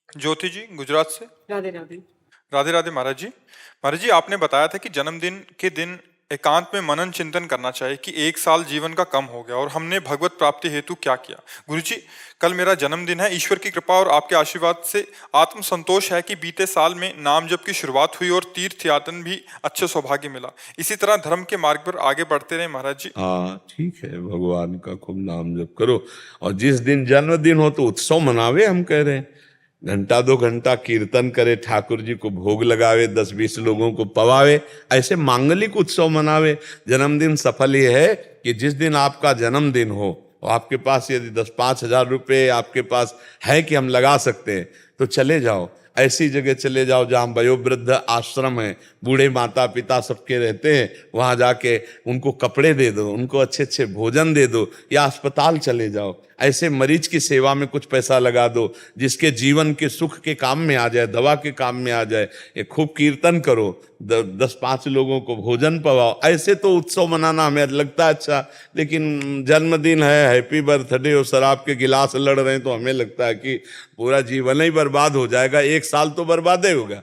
ज्योति जी गुजरात से। राधे राधे। राधे राधे महाराज जी। महाराज जी, आपने बताया था कि जन्मदिन के दिन एकांत में मनन चिंतन करना चाहिए कि एक साल जीवन का कम हो गया और हमने भगवत प्राप्ति हेतु क्या किया। गुरु जी, कल मेरा जन्मदिन है। ईश्वर की कृपा और आपके आशीर्वाद से आत्म संतोष है कि बीते साल में नाम जप की शुरुआत हुई और तीर्थ यातन भी अच्छे सौभाग्य मिला। इसी तरह धर्म के मार्ग पर आगे बढ़ते रहे महाराज जी। हाँ ठीक है, भगवान का खूब नाम जप करो और जिस दिन जन्मदिन हो तो उत्सव मनावे। हम कह रहे हैं घंटा 2 घंटा कीर्तन करे, ठाकुर जी को भोग लगावे, 10-20 लोगों को पवावे, ऐसे मांगलिक उत्सव मनावे। जन्मदिन सफल ये है कि जिस दिन आपका जन्मदिन हो और आपके पास यदि 10-5 हजार रुपये आपके पास है कि हम लगा सकते हैं तो चले जाओ, ऐसी जगह चले जाओ जहाँ वयोवृद्ध आश्रम है, बूढ़े माता पिता सबके रहते हैं, वहाँ जाके उनको कपड़े दे दो, उनको अच्छे अच्छे भोजन दे दो, या अस्पताल चले जाओ, ऐसे मरीज की सेवा में कुछ पैसा लगा दो जिसके जीवन के सुख के काम में आ जाए, दवा के काम में आ जाए। ये खूब कीर्तन करो, 10-5 लोगों को भोजन पवाओ। ऐसे तो उत्सव मनाना हमें लगता है अच्छा, लेकिन जन्मदिन है, हैप्पी बर्थडे और शराब के गिलास लड़ रहे हैं तो हमें लगता है कि पूरा जीवन ही बर्बाद हो जाएगा। एक साल तो बर्बाद ही होगा।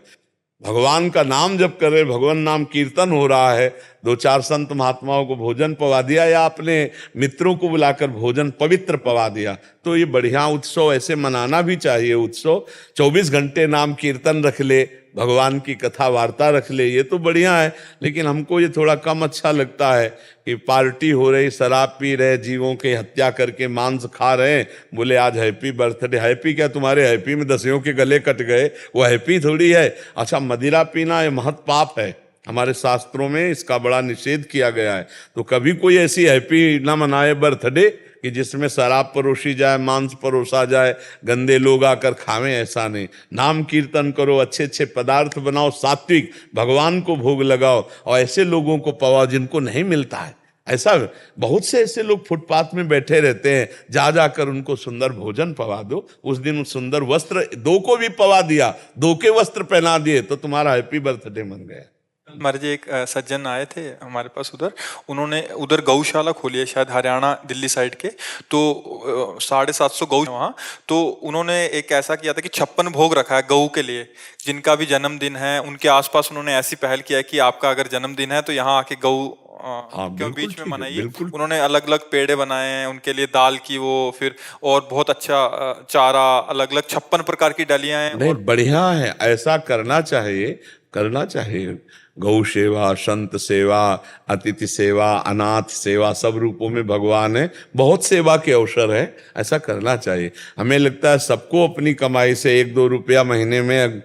भगवान का नाम जब कर रहे, भगवान नाम कीर्तन हो रहा है, 2-4 संत महात्माओं को भोजन पवा दिया या अपने मित्रों को बुलाकर भोजन पवित्र पवा दिया, तो ये बढ़िया उत्सव ऐसे मनाना भी चाहिए। उत्सव 24 घंटे नाम कीर्तन रख ले, भगवान की कथा वार्ता रख ले, ये तो बढ़िया है। लेकिन हमको ये थोड़ा कम अच्छा लगता है कि पार्टी हो रही, शराब पी रहे, जीवों की हत्या करके मांस खा रहे हैं, बोले आज हैप्पी बर्थडे। हैप्पी क्या, तुम्हारे हैप्पी में 10 के गले कट गए, वो हैप्पी थोड़ी है। अच्छा, मदिरा पीना ये महत पाप है, हमारे शास्त्रों में इसका बड़ा निषेध किया गया है। तो कभी कोई ऐसी हैप्पी ना मनाए बर्थडे कि जिसमें शराब परोसी जाए, मांस परोसा जाए, गंदे लोग आकर खावें, ऐसा नहीं। नाम कीर्तन करो, अच्छे अच्छे पदार्थ बनाओ, सात्विक, भगवान को भोग लगाओ और ऐसे लोगों को पवाओ जिनको नहीं मिलता है। ऐसा बहुत से ऐसे लोग फुटपाथ में बैठे रहते हैं, जा जाकर उनको सुंदर भोजन पवा दो। उस दिन सुंदर वस्त्र 2 को भी पवा दिया, 2 के वस्त्र पहना दिए तो तुम्हारा हैप्पी बर्थडे मन गया। महाराज जी, एक सज्जन आए थे हमारे पास उधर, उन्होंने उधर गौशाला खोली है शायद हरियाणा दिल्ली साइड के, तो 750 गौ वहाँ। तो उन्होंने एक ऐसा किया था कि 56 भोग रखा है गऊ के लिए, जिनका भी जन्मदिन है उनके आसपास उन्होंने ऐसी पहल किया है कि आपका अगर जन्मदिन है तो यहाँ आके गऊ के बीच में मनाइए। उन्होंने अलग अलग पेड़े बनाए हैं उनके लिए, दाल की वो, फिर और बहुत अच्छा चारा, अलग अलग 56 प्रकार की डालियां हैं। नहीं, बढ़िया है, ऐसा करना चाहिए, करना चाहिए। गौ सेवा, संत सेवा, अतिथि सेवा, अनाथ सेवा, सब रूपों में भगवान है, बहुत सेवा के अवसर है, ऐसा करना चाहिए। हमें लगता है सबको अपनी कमाई से 1-2 रुपया महीने में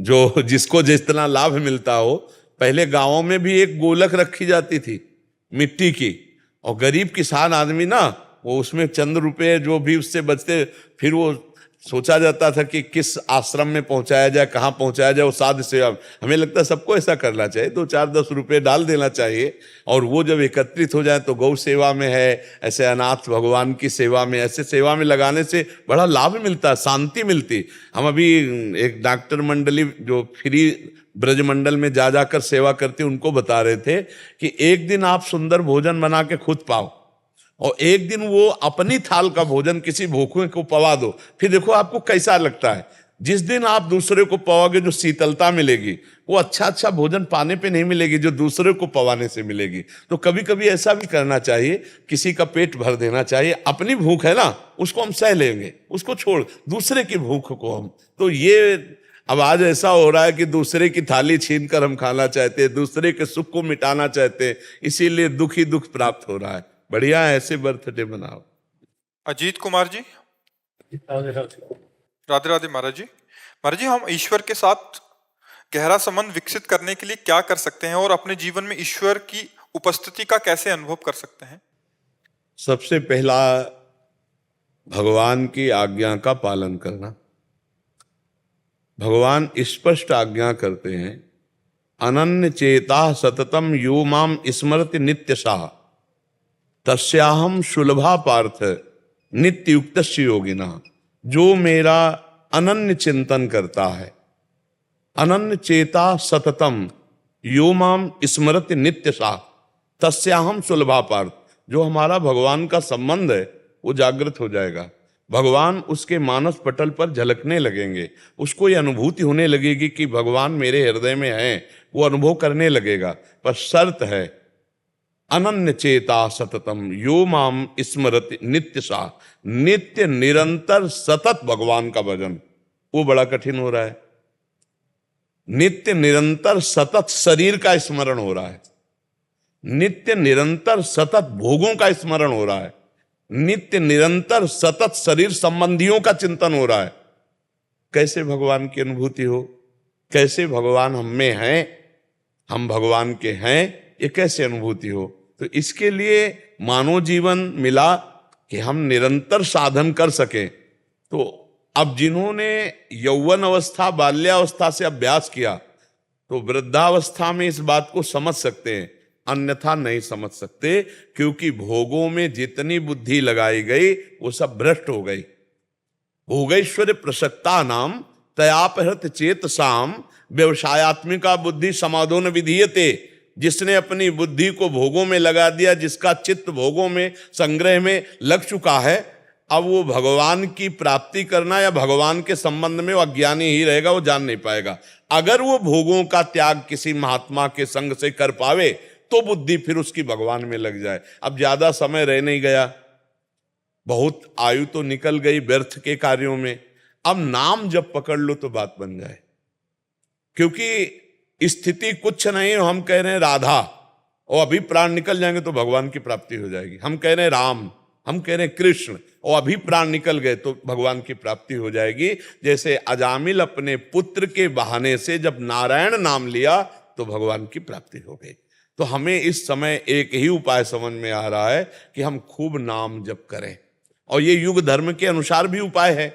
जो जिसको जितना लाभ मिलता हो। पहले गांवों में भी एक गोलक रखी जाती थी मिट्टी की, और गरीब किसान आदमी ना, वो उसमें चंद रुपए जो भी उससे बचते, फिर वो सोचा जाता था कि किस आश्रम में पहुंचाया जाए, कहाँ पहुंचाया जाए, वो साध सेवा। हमें लगता है सबको ऐसा करना चाहिए, 2-4-10 रुपये डाल देना चाहिए, और वो जब एकत्रित हो जाए तो गौ सेवा में है, ऐसे अनाथ भगवान की सेवा में, ऐसे सेवा में लगाने से बड़ा लाभ मिलता है, शांति मिलती। हम अभी एक डॉक्टर मंडली जो फ्री ब्रजमंडल में जा जाकर सेवा करते, उनको बता रहे थे कि एक दिन आप सुंदर भोजन बना के खुद पाओ और एक दिन वो अपनी थाल का भोजन किसी भूखे को पवा दो, फिर देखो आपको कैसा लगता है। जिस दिन आप दूसरे को पवाओगे जो शीतलता मिलेगी वो अच्छा भोजन पाने पे नहीं मिलेगी जो दूसरे को पवाने से मिलेगी। तो कभी कभी ऐसा भी करना चाहिए, किसी का पेट भर देना चाहिए। अपनी भूख है ना, उसको हम सह लेंगे, उसको छोड़, दूसरे की भूख को हम, तो ये अब आज ऐसा हो रहा है कि दूसरे की थाली छीन कर हम खाना चाहते हैं, दूसरे के सुख को मिटाना चाहते हैं, इसीलिए दुख ही दुख प्राप्त हो रहा है। बढ़िया है, ऐसे बर्थडे मनाओ। अजीत कुमार जी। राधे राधे महाराज जी। महाराज जी, हम ईश्वर के साथ गहरा संबंध विकसित करने के लिए क्या कर सकते हैं और अपने जीवन में ईश्वर की उपस्थिति का कैसे अनुभव कर सकते हैं? सबसे पहला, भगवान की आज्ञा का पालन करना। भगवान स्पष्ट आज्ञा करते हैं, अनन्य चेता सततम यो माम स्मरति नित्यशः तस्याहम सुलभा पार्थ नित्य युक्तस्य योगिना। जो मेरा अनन्य चिंतन करता है, अनन्य चेता सततम यो माम स्मरति नित्यशः तस्याहम सुलभा पार्थ, जो हमारा भगवान का संबंध है वो जागृत हो जाएगा। भगवान उसके मानस पटल पर झलकने लगेंगे, उसको ये अनुभूति होने लगेगी कि भगवान मेरे हृदय में हैं, वो अनुभव करने लगेगा। पर शर्त है अनन्य चेता सततम यो माम स्मरति नित्य सा, नित्य निरंतर सतत भगवान का भजन, वो बड़ा कठिन हो रहा है। नित्य निरंतर सतत शरीर का स्मरण हो रहा है, नित्य निरंतर सतत भोगों का स्मरण हो रहा है, नित्य निरंतर सतत शरीर संबंधियों का चिंतन हो रहा है। कैसे भगवान की अनुभूति हो, कैसे भगवान हम में हैं, हम भगवान के हैं, ये कैसे अनुभूति हो? तो इसके लिए मानव जीवन मिला कि हम निरंतर साधन कर सकें। तो अब जिन्होंने यौवन अवस्था बाल्यावस्था से अभ्यास किया तो वृद्धावस्था में इस बात को समझ सकते हैं, अन्यथा नहीं समझ सकते, क्योंकि भोगों में जितनी बुद्धि लगाई गई वो सब भ्रष्ट हो गई। भोगैश्वर्य प्रसक्ता नाम तयापहृत चेतसाम व्यवसायत्मिका बुद्धि समाधो न विधीयते। जिसने अपनी बुद्धि को भोगों में लगा दिया, जिसका चित्त भोगों में संग्रह में लग चुका है, अब वो भगवान की प्राप्ति करना या भगवान के संबंध में वो अज्ञानी ही रहेगा, वो जान नहीं पाएगा। अगर वो भोगों का त्याग किसी महात्मा के संग से कर पावे तो बुद्धि फिर उसकी भगवान में लग जाए। अब ज्यादा समय रह नहीं गया, बहुत आयु तो निकल गई व्यर्थ के कार्यों में। अब नाम जब पकड़ लो तो बात बन जाए, क्योंकि स्थिति कुछ नहीं। हम कह रहे हैं राधा, और अभी प्राण निकल जाएंगे तो भगवान की प्राप्ति हो जाएगी। हम कह रहे हैं राम, हम कह रहे हैं कृष्ण, और अभी प्राण निकल गए तो भगवान की प्राप्ति हो जाएगी। जैसे अजामिल अपने पुत्र के बहाने से जब नारायण नाम लिया तो भगवान की प्राप्ति हो गई। तो हमें इस समय एक ही उपाय समझ में आ रहा है कि हम खूब नाम जप करें, और ये युग धर्म के अनुसार भी उपाय है।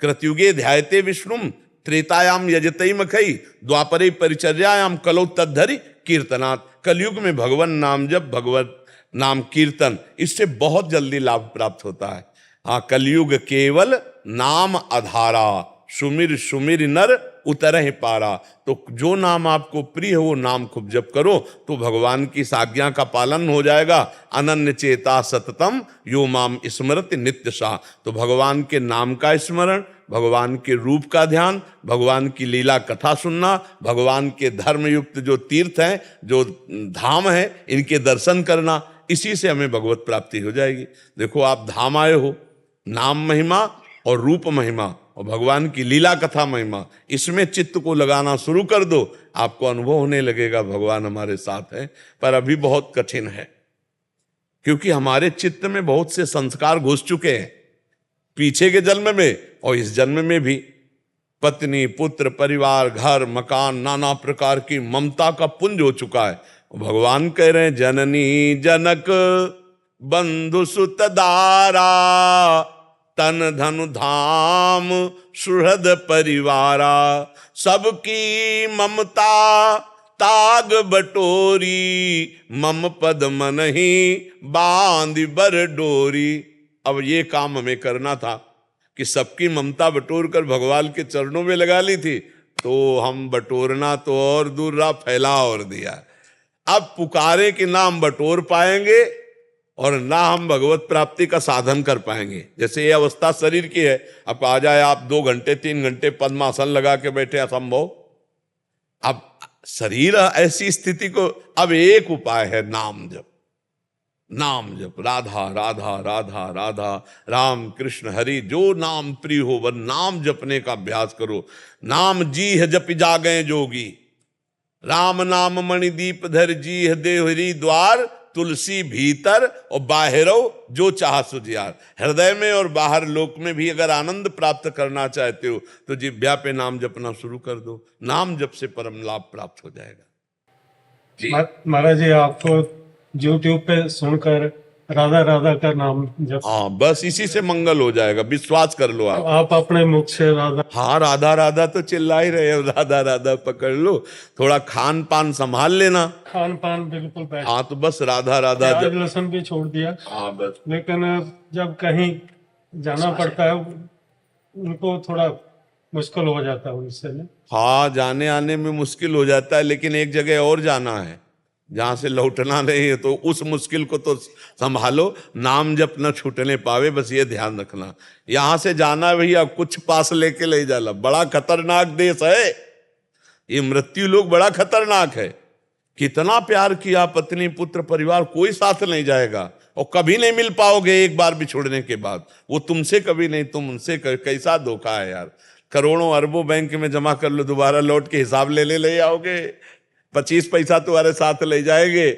कृतयुगे ध्यायते विष्णुम, त्रेतायाम यजतई मखई, द्वापरे परिचर्यायाम कलौ तद्धरि कीर्तनात्। कलयुग में भगवान नाम जप, भगवत नाम कीर्तन, इससे बहुत जल्दी लाभ प्राप्त होता है। हाँ, कलयुग केवल नाम आधारा, सुमिर सुमिर नर उतरहि पारा। तो जो नाम आपको प्रिय हो वो नाम खूब जप करो तो भगवान की आज्ञा का पालन हो जाएगा। अनन्य चेता सततम यो माम स्मरति नित्य सा। तो भगवान के नाम का स्मरण, भगवान के रूप का ध्यान, भगवान की लीला कथा सुनना, भगवान के धर्म युक्त जो तीर्थ हैं, जो धाम है, इनके दर्शन करना, इसी से हमें भगवत प्राप्ति हो जाएगी। देखो आप धाम आए हो, नाम महिमा और रूप महिमा और भगवान की लीला कथा महिमा, इसमें चित्त को लगाना शुरू कर दो, आपको अनुभव होने लगेगा भगवान हमारे साथ है। पर अभी बहुत कठिन है, क्योंकि हमारे चित्त में बहुत से संस्कार घुस चुके हैं पीछे के जन्म में और इस जन्म में भी। पत्नी, पुत्र, परिवार, घर, मकान, नाना प्रकार की ममता का पुंज हो चुका है। भगवान कह रहे हैं जननी जनक बंधु सुत दारा, तन धनु धाम सुहृद परिवारा, सबकी ममता ताग बटोरी, मम पद मन ही बांध बर डोरी। अब ये काम हमें करना था कि सबकी ममता बटोर कर भगवान के चरणों में लगा ली थी, तो हम बटोरना तो और दूर रहा, फैला और दिया। अब पुकारे कि ना हम बटोर पाएंगे और ना हम भगवत प्राप्ति का साधन कर पाएंगे। जैसे ये अवस्था शरीर की है, अब आ जाए आप 2 घंटे 3 घंटे पद्मासन लगा के बैठे, असंभव। अब शरीर ऐसी स्थिति को, अब एक उपाय है नाम जप। नाम जप, राधा राधा राधा राधा, राम कृष्ण हरि, जो नाम प्रिय हो वह नाम जपने का अभ्यास करो। नाम जी है जपि जागे जोगी, राम नाम मणिदीप धर जी है देहरी द्वार, तुलसी भीतर और बाहरो जो चाह सुजियार। हृदय में और बाहर लोक में भी अगर आनंद प्राप्त करना चाहते हो तो जिह्वा पे नाम जपना शुरू कर दो, नाम जप से परम लाभ प्राप्त हो जाएगा। महाराज जी, आपको यूट्यूब पे सुनकर राधा राधा का नाम जप, हाँ, बस इसी से मंगल हो जाएगा, विश्वास कर लो आप अपने मुख से राधा। हाँ, राधा राधा तो चिल्ला ही रहे हो, राधा राधा पकड़ लो। थोड़ा खान पान संभाल लेना, खान पान बिल्कुल बैठ, हाँ, तो बस राधा राधा प्याज लहसुन भी छोड़ दिया। हाँ बस। लेकिन जब कहीं जाना पड़ता है उनको थोड़ा मुश्किल हो जाता है उनसे। हाँ, जाने आने में मुश्किल हो जाता है, लेकिन एक जगह और जाना है, जहां से लौटना नहीं है, तो उस मुश्किल को तो संभालो, नाम जब न छूटने पावे, बस ये ध्यान रखना। यहां से जाना भैया, कुछ पास लेके ले जाला, बड़ा खतरनाक देश है ये। मृत्यु लोग बड़ा खतरनाक है। कितना प्यार किया, पत्नी पुत्र परिवार, कोई साथ नहीं जाएगा और कभी नहीं मिल पाओगे एक बार बिछुड़ने के बाद। वो तुमसे कभी नहीं, तुम उनसे कैसा धोखा है यार। करोड़ों अरबों बैंक में जमा कर लो, दोबारा लौट के हिसाब ले आओगे, 25 पैसा तुम्हारे साथ ले जाएंगे।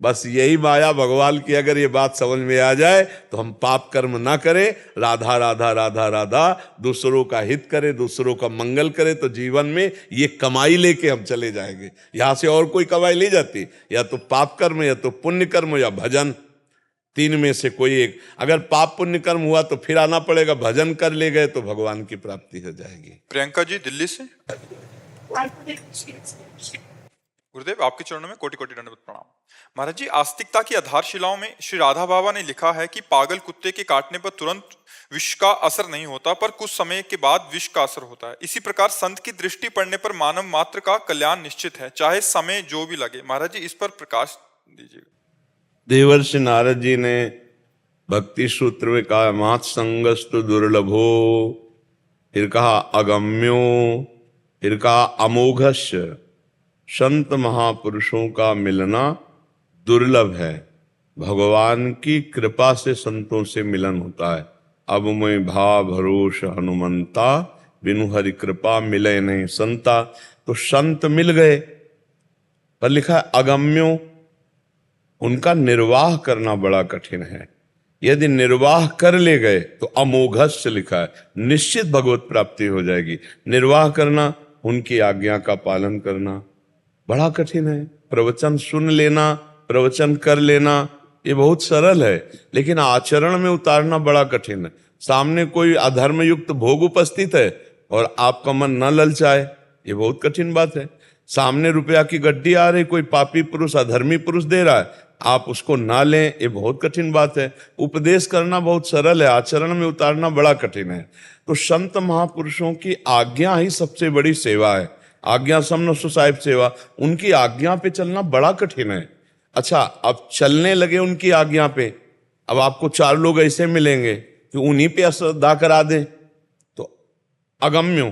बस यही माया भगवान की अगर ये बात समझ में आ जाए तो हम पाप कर्म ना करें, राधा राधा राधा राधा, दूसरों का हित करें, दूसरों का मंगल करें, तो जीवन में ये कमाई लेके हम चले जाएंगे। यहां से और कोई कमाई नहीं जाती, या तो पाप कर्म, या तो पुण्य कर्म, या भजन, तीन में से कोई एक। अगर पाप पुण्य कर्म हुआ तो फिर आना पड़ेगा, भजन कर ले गए तो भगवान की प्राप्ति हो जाएगी। प्रियंका जी दिल्ली से। गुरुदेव आपके चरणों में कोटि कोटि दंडवत प्रणाम। महाराज जी, आस्तिकता की आधारशिलाओं में श्री राधा बाबा ने लिखा है कि पागल कुत्ते के काटने पर तुरंत विष का असर नहीं होता, पर कुछ समय के बाद विष का असर होता है। इसी प्रकार संत की दृष्टि पड़ने पर मानव मात्र का कल्याण निश्चित है, चाहे समय जो भी लगे। महाराज जी इस पर प्रकाश दीजिएगा। देवर्षि नारद जी ने भक्ति सूत्र में कहा, मात संगस्तु दुर्लभो, फिर कहा अगम्यो, फिर कहा अमोघस्य। संत महापुरुषों का मिलना दुर्लभ है। भगवान की कृपा से संतों से मिलन होता है। अब मैं भाव भरोस हनुमंता, बिनु हरि कृपा मिले नहीं संता। तो संत मिल गए, पर लिखा है अगम्यो, उनका निर्वाह करना बड़ा कठिन है। यदि निर्वाह कर ले गए तो अमोघस्य लिखा है, निश्चित भगवत प्राप्ति हो जाएगी। निर्वाह करना, उनकी आज्ञा का पालन करना बड़ा कठिन है। प्रवचन सुन लेना, प्रवचन कर लेना, ये बहुत सरल है, लेकिन आचरण में उतारना बड़ा कठिन है। सामने कोई अधर्म युक्त भोग उपस्थित है और आपका मन न ललचाए, ये बहुत कठिन बात है। सामने रुपया की गड्डी आ रही, कोई पापी पुरुष, अधर्मी पुरुष दे रहा है, आप उसको ना लें, ये बहुत कठिन बात है। उपदेश करना बहुत सरल है, आचरण में उतारना बड़ा कठिन है। तो संत महापुरुषों की आज्ञा ही सबसे बड़ी सेवा है। आज्ञा समन सुसाहिब सेवा, उनकी आज्ञा पे चलना बड़ा कठिन है। अच्छा, अब चलने लगे उनकी आज्ञा पे, अब आपको 4 लोग ऐसे मिलेंगे कि उन्हीं पे अश्रद्धा करा दें, तो अगम्यो,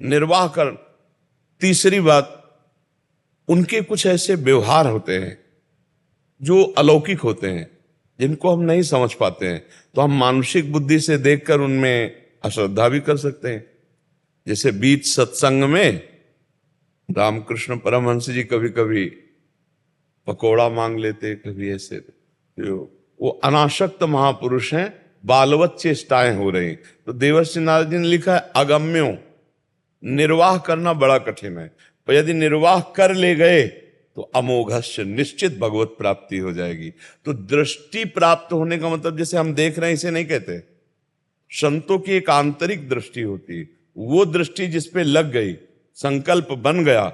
निर्वाह कर। तीसरी बात, उनके कुछ ऐसे व्यवहार होते हैं जो अलौकिक होते हैं, जिनको हम नहीं समझ पाते हैं, तो हम मानसिक बुद्धि से देखकर उनमें अश्रद्धा भी कर सकते हैं। जैसे बीच सत्संग में रामकृष्ण परमहंस जी कभी कभी पकोड़ा मांग लेते, कभी ऐसे। वो अनासक्त महापुरुष हैं, बालवत चेष्टाएं हो रही। तो देवर्षि नारद जी ने लिखा है अगम्यो, निर्वाह करना बड़ा कठिन है, पर यदि निर्वाह कर ले गए तो अमोघस्य, निश्चित भगवत प्राप्ति हो जाएगी। तो दृष्टि प्राप्त होने का मतलब, जैसे हम देख रहे हैं इसे नहीं कहते। संतों की एक आंतरिक दृष्टि होती है, वो दृष्टि जिस पे लग गई, संकल्प बन गया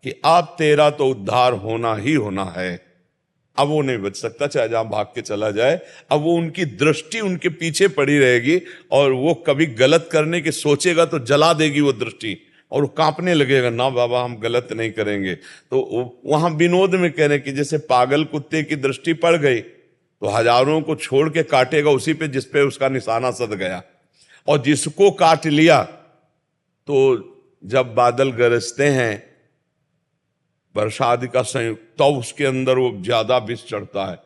कि आप तेरा तो उद्धार होना ही होना है, अब वो नहीं बच सकता, चाहे जहां भाग के चला जाए। अब वो उनकी दृष्टि उनके पीछे पड़ी रहेगी, और वो कभी गलत करने के सोचेगा तो जला देगी वो दृष्टि, और वो कांपने लगेगा, ना बाबा हम गलत नहीं करेंगे। तो वहां विनोद में कह रहे कि जैसे पागल कुत्ते की दृष्टि पड़ गई तो हजारों को छोड़ के काटेगा उसी पे जिस पे उसका निशाना सध गया, और जिसको काट लिया तो जब बादल गरजते हैं वर्षा आदि का संयुक्त, तो उसके अंदर वो ज्यादा विष चढ़ता है।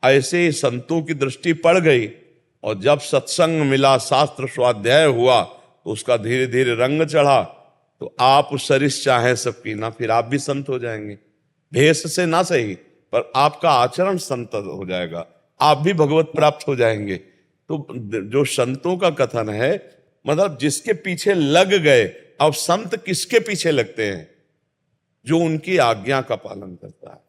ऐसे ही संतों की दृष्टि पड़ गई, और जब सत्संग मिला, शास्त्र स्वाध्याय हुआ, तो उसका धीरे धीरे रंग चढ़ा। तो आप सरिस चाहे सब पीना, फिर आप भी संत हो जाएंगे। भेष से ना सही, पर आपका आचरण संत हो जाएगा, आप भी भगवत प्राप्त हो जाएंगे। तो जो संतों का कथन है, मतलब जिसके पीछे लग गए। अब संत किसके पीछे लगते हैं? जो उनकी आज्ञा का पालन करता है,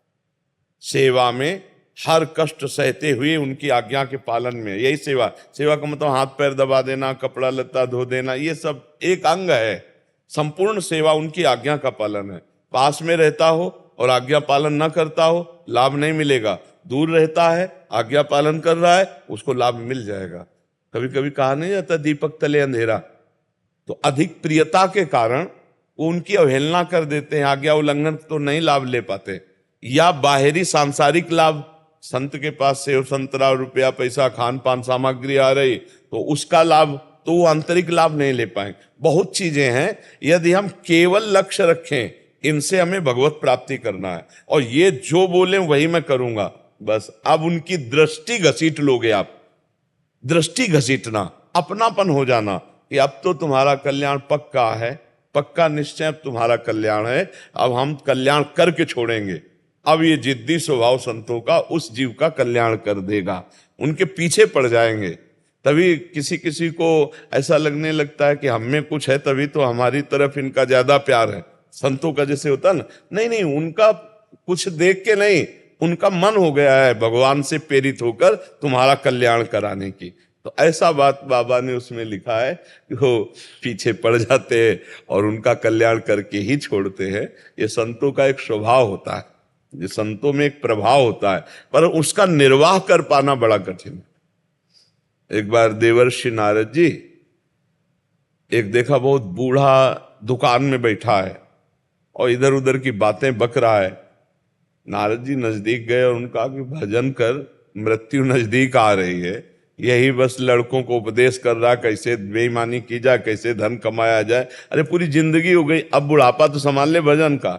सेवा में हर कष्ट सहते हुए उनकी आज्ञा के पालन में। यही सेवा। सेवा का मतलब हाथ पैर दबा देना, कपड़ा लत्ता धो देना, ये सब एक अंग है। संपूर्ण सेवा उनकी आज्ञा का पालन है। पास में रहता हो और आज्ञा पालन न करता हो, लाभ नहीं मिलेगा। दूर रहता है, आज्ञा पालन कर रहा है, उसको लाभ मिल जाएगा। कभी कभी कहा नहीं जाता दीपक तले अंधेरा। तो अधिक प्रियता के कारण वो उनकी अवहेलना कर देते हैं, आज्ञा उल्लंघन तो नहीं लाभ ले पाते। या बाहरी सांसारिक लाभ, संत के पास सेव संतरा रुपया पैसा खान पान सामग्री आ रही तो उसका लाभ, तो वो आंतरिक लाभ नहीं ले पाएंगे। बहुत चीजें हैं, यदि हम केवल लक्ष्य रखें इनसे हमें भगवत प्राप्ति करना है और ये जो बोले वही मैं करूंगा, बस अब उनकी दृष्टि घसीट लोगे आप। दृष्टि घसीटना, अपनापन हो जाना कि अब तो तुम्हारा कल्याण पक्का है, पक्का निश्चय अब तुम्हारा कल्याण है, अब हम कल्याण करके छोड़ेंगे। अब ये जिद्दी स्वभाव संतों का उस जीव का कल्याण कर देगा, उनके पीछे पड़ जाएंगे। तभी किसी किसी को ऐसा लगने लगता है कि हम में कुछ है तभी तो हमारी तरफ इनका ज्यादा प्यार है। संतों का जैसे होता ना, नहीं नहीं, उनका कुछ देख के नहीं, उनका मन हो गया है भगवान से प्रेरित होकर तुम्हारा कल्याण कराने की। तो ऐसा बात बाबा ने उसमें लिखा है कि वो पीछे पड़ जाते हैं और उनका कल्याण करके ही छोड़ते हैं। ये संतों का एक स्वभाव होता है, ये संतों में एक प्रभाव होता है, पर उसका निर्वाह कर पाना बड़ा कठिन है। एक बार देवर्षि नारद जी एक देखा बहुत बूढ़ा दुकान में बैठा है और इधर उधर की बातें बक रहा है। नारद जी नजदीक गए और उनका कि भजन कर, मृत्यु नजदीक आ रही है, यही बस लड़कों को उपदेश कर रहा कैसे बेईमानी की जाए, कैसे धन कमाया जाए। अरे पूरी जिंदगी हो गई, अब बुढ़ापा तो संभाल ले भजन का।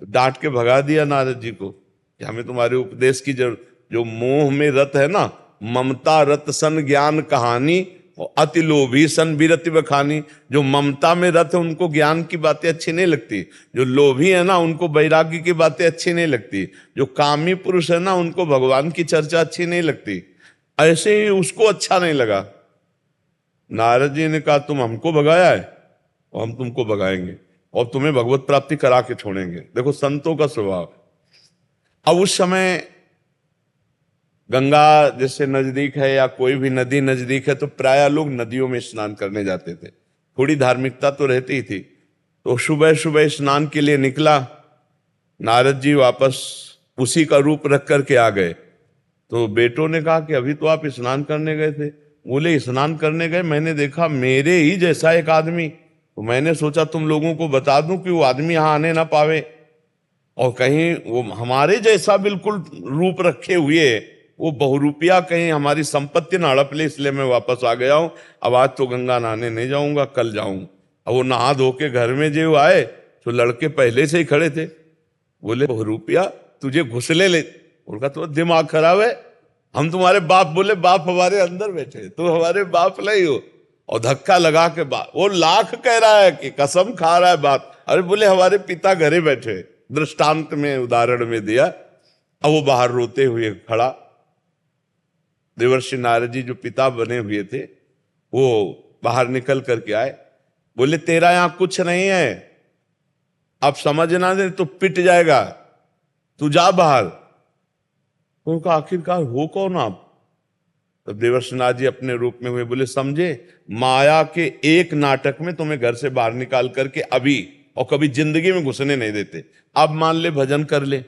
डांट के भगा दिया नारद जी को कि हमें तुम्हारे उपदेश की जरूरत। जो मोह में रत है ना, ममता रत सन ज्ञान कहानी, और अति लोभी सन विरति बखानी। जो ममता में रत है उनको ज्ञान की बातें अच्छी नहीं लगती, जो लोभी है ना उनको वैराग्य की बातें अच्छी नहीं लगती, जो कामी पुरुष है ना उनको भगवान की चर्चा अच्छी नहीं लगती। ऐसे ही उसको अच्छा नहीं लगा। नारद जी ने कहा तुम हमको भगाया है और हम तुमको भगाएंगे और तुम्हें भगवत प्राप्ति करा के छोड़ेंगे। देखो संतों का स्वभाव। अब उस समय गंगा जैसे नजदीक है या कोई भी नदी नजदीक है तो प्राय लोग नदियों में स्नान करने जाते थे, थोड़ी धार्मिकता तो रहती ही थी। तो सुबह सुबह स्नान के लिए निकला, नारद जी वापस उसी का रूप रख करके आ गए। तो बेटों ने कहा कि अभी तो आप स्नान करने गए थे। बोले स्नान करने गए, मैंने देखा मेरे ही जैसा एक आदमी, तो मैंने सोचा तुम लोगों को बता दूं कि वो आदमी यहां आने ना पावे, और कहीं वो हमारे जैसा बिल्कुल रूप रखे हुए वो बहुरूपिया कहीं हमारी संपत्ति ना हड़प ले, इसलिए मैं वापस आ गया हूं। अब आज तो गंगा नहाने नहीं जाऊंगा, कल जाऊंगा। अब वो नहा धो के घर में जो आए तो लड़के पहले से ही खड़े थे। बोले बहुरूपिया तुझे घुसले ले। उनका तो दिमाग खराब है, हम तुम्हारे बाप। बोले बाप हमारे अंदर बैठे, तुम हमारे बाप नहीं हो। और धक्का लगा के बाप, वो लाख कह रहा है कि कसम खा रहा है बाप। अरे बोले हमारे पिता घरे बैठे, दृष्टांत में उदाहरण में दिया। अब वो बाहर रोते हुए खड़ा। देवर्षि नारद जी जो पिता बने हुए थे वो बाहर निकल करके आए। बोले तेरा यहां कुछ नहीं है, अब समझना दे तो पिट जाएगा, तू जा बाहर। उनका आखिरकार हो कौन आप? तब देवर्षि नारद जी अपने रूप में हुए। बोले समझे, माया के एक नाटक में तुम्हें घर से बाहर निकाल करके अभी और कभी जिंदगी में घुसने नहीं देते। अब मान ले भजन कर ले,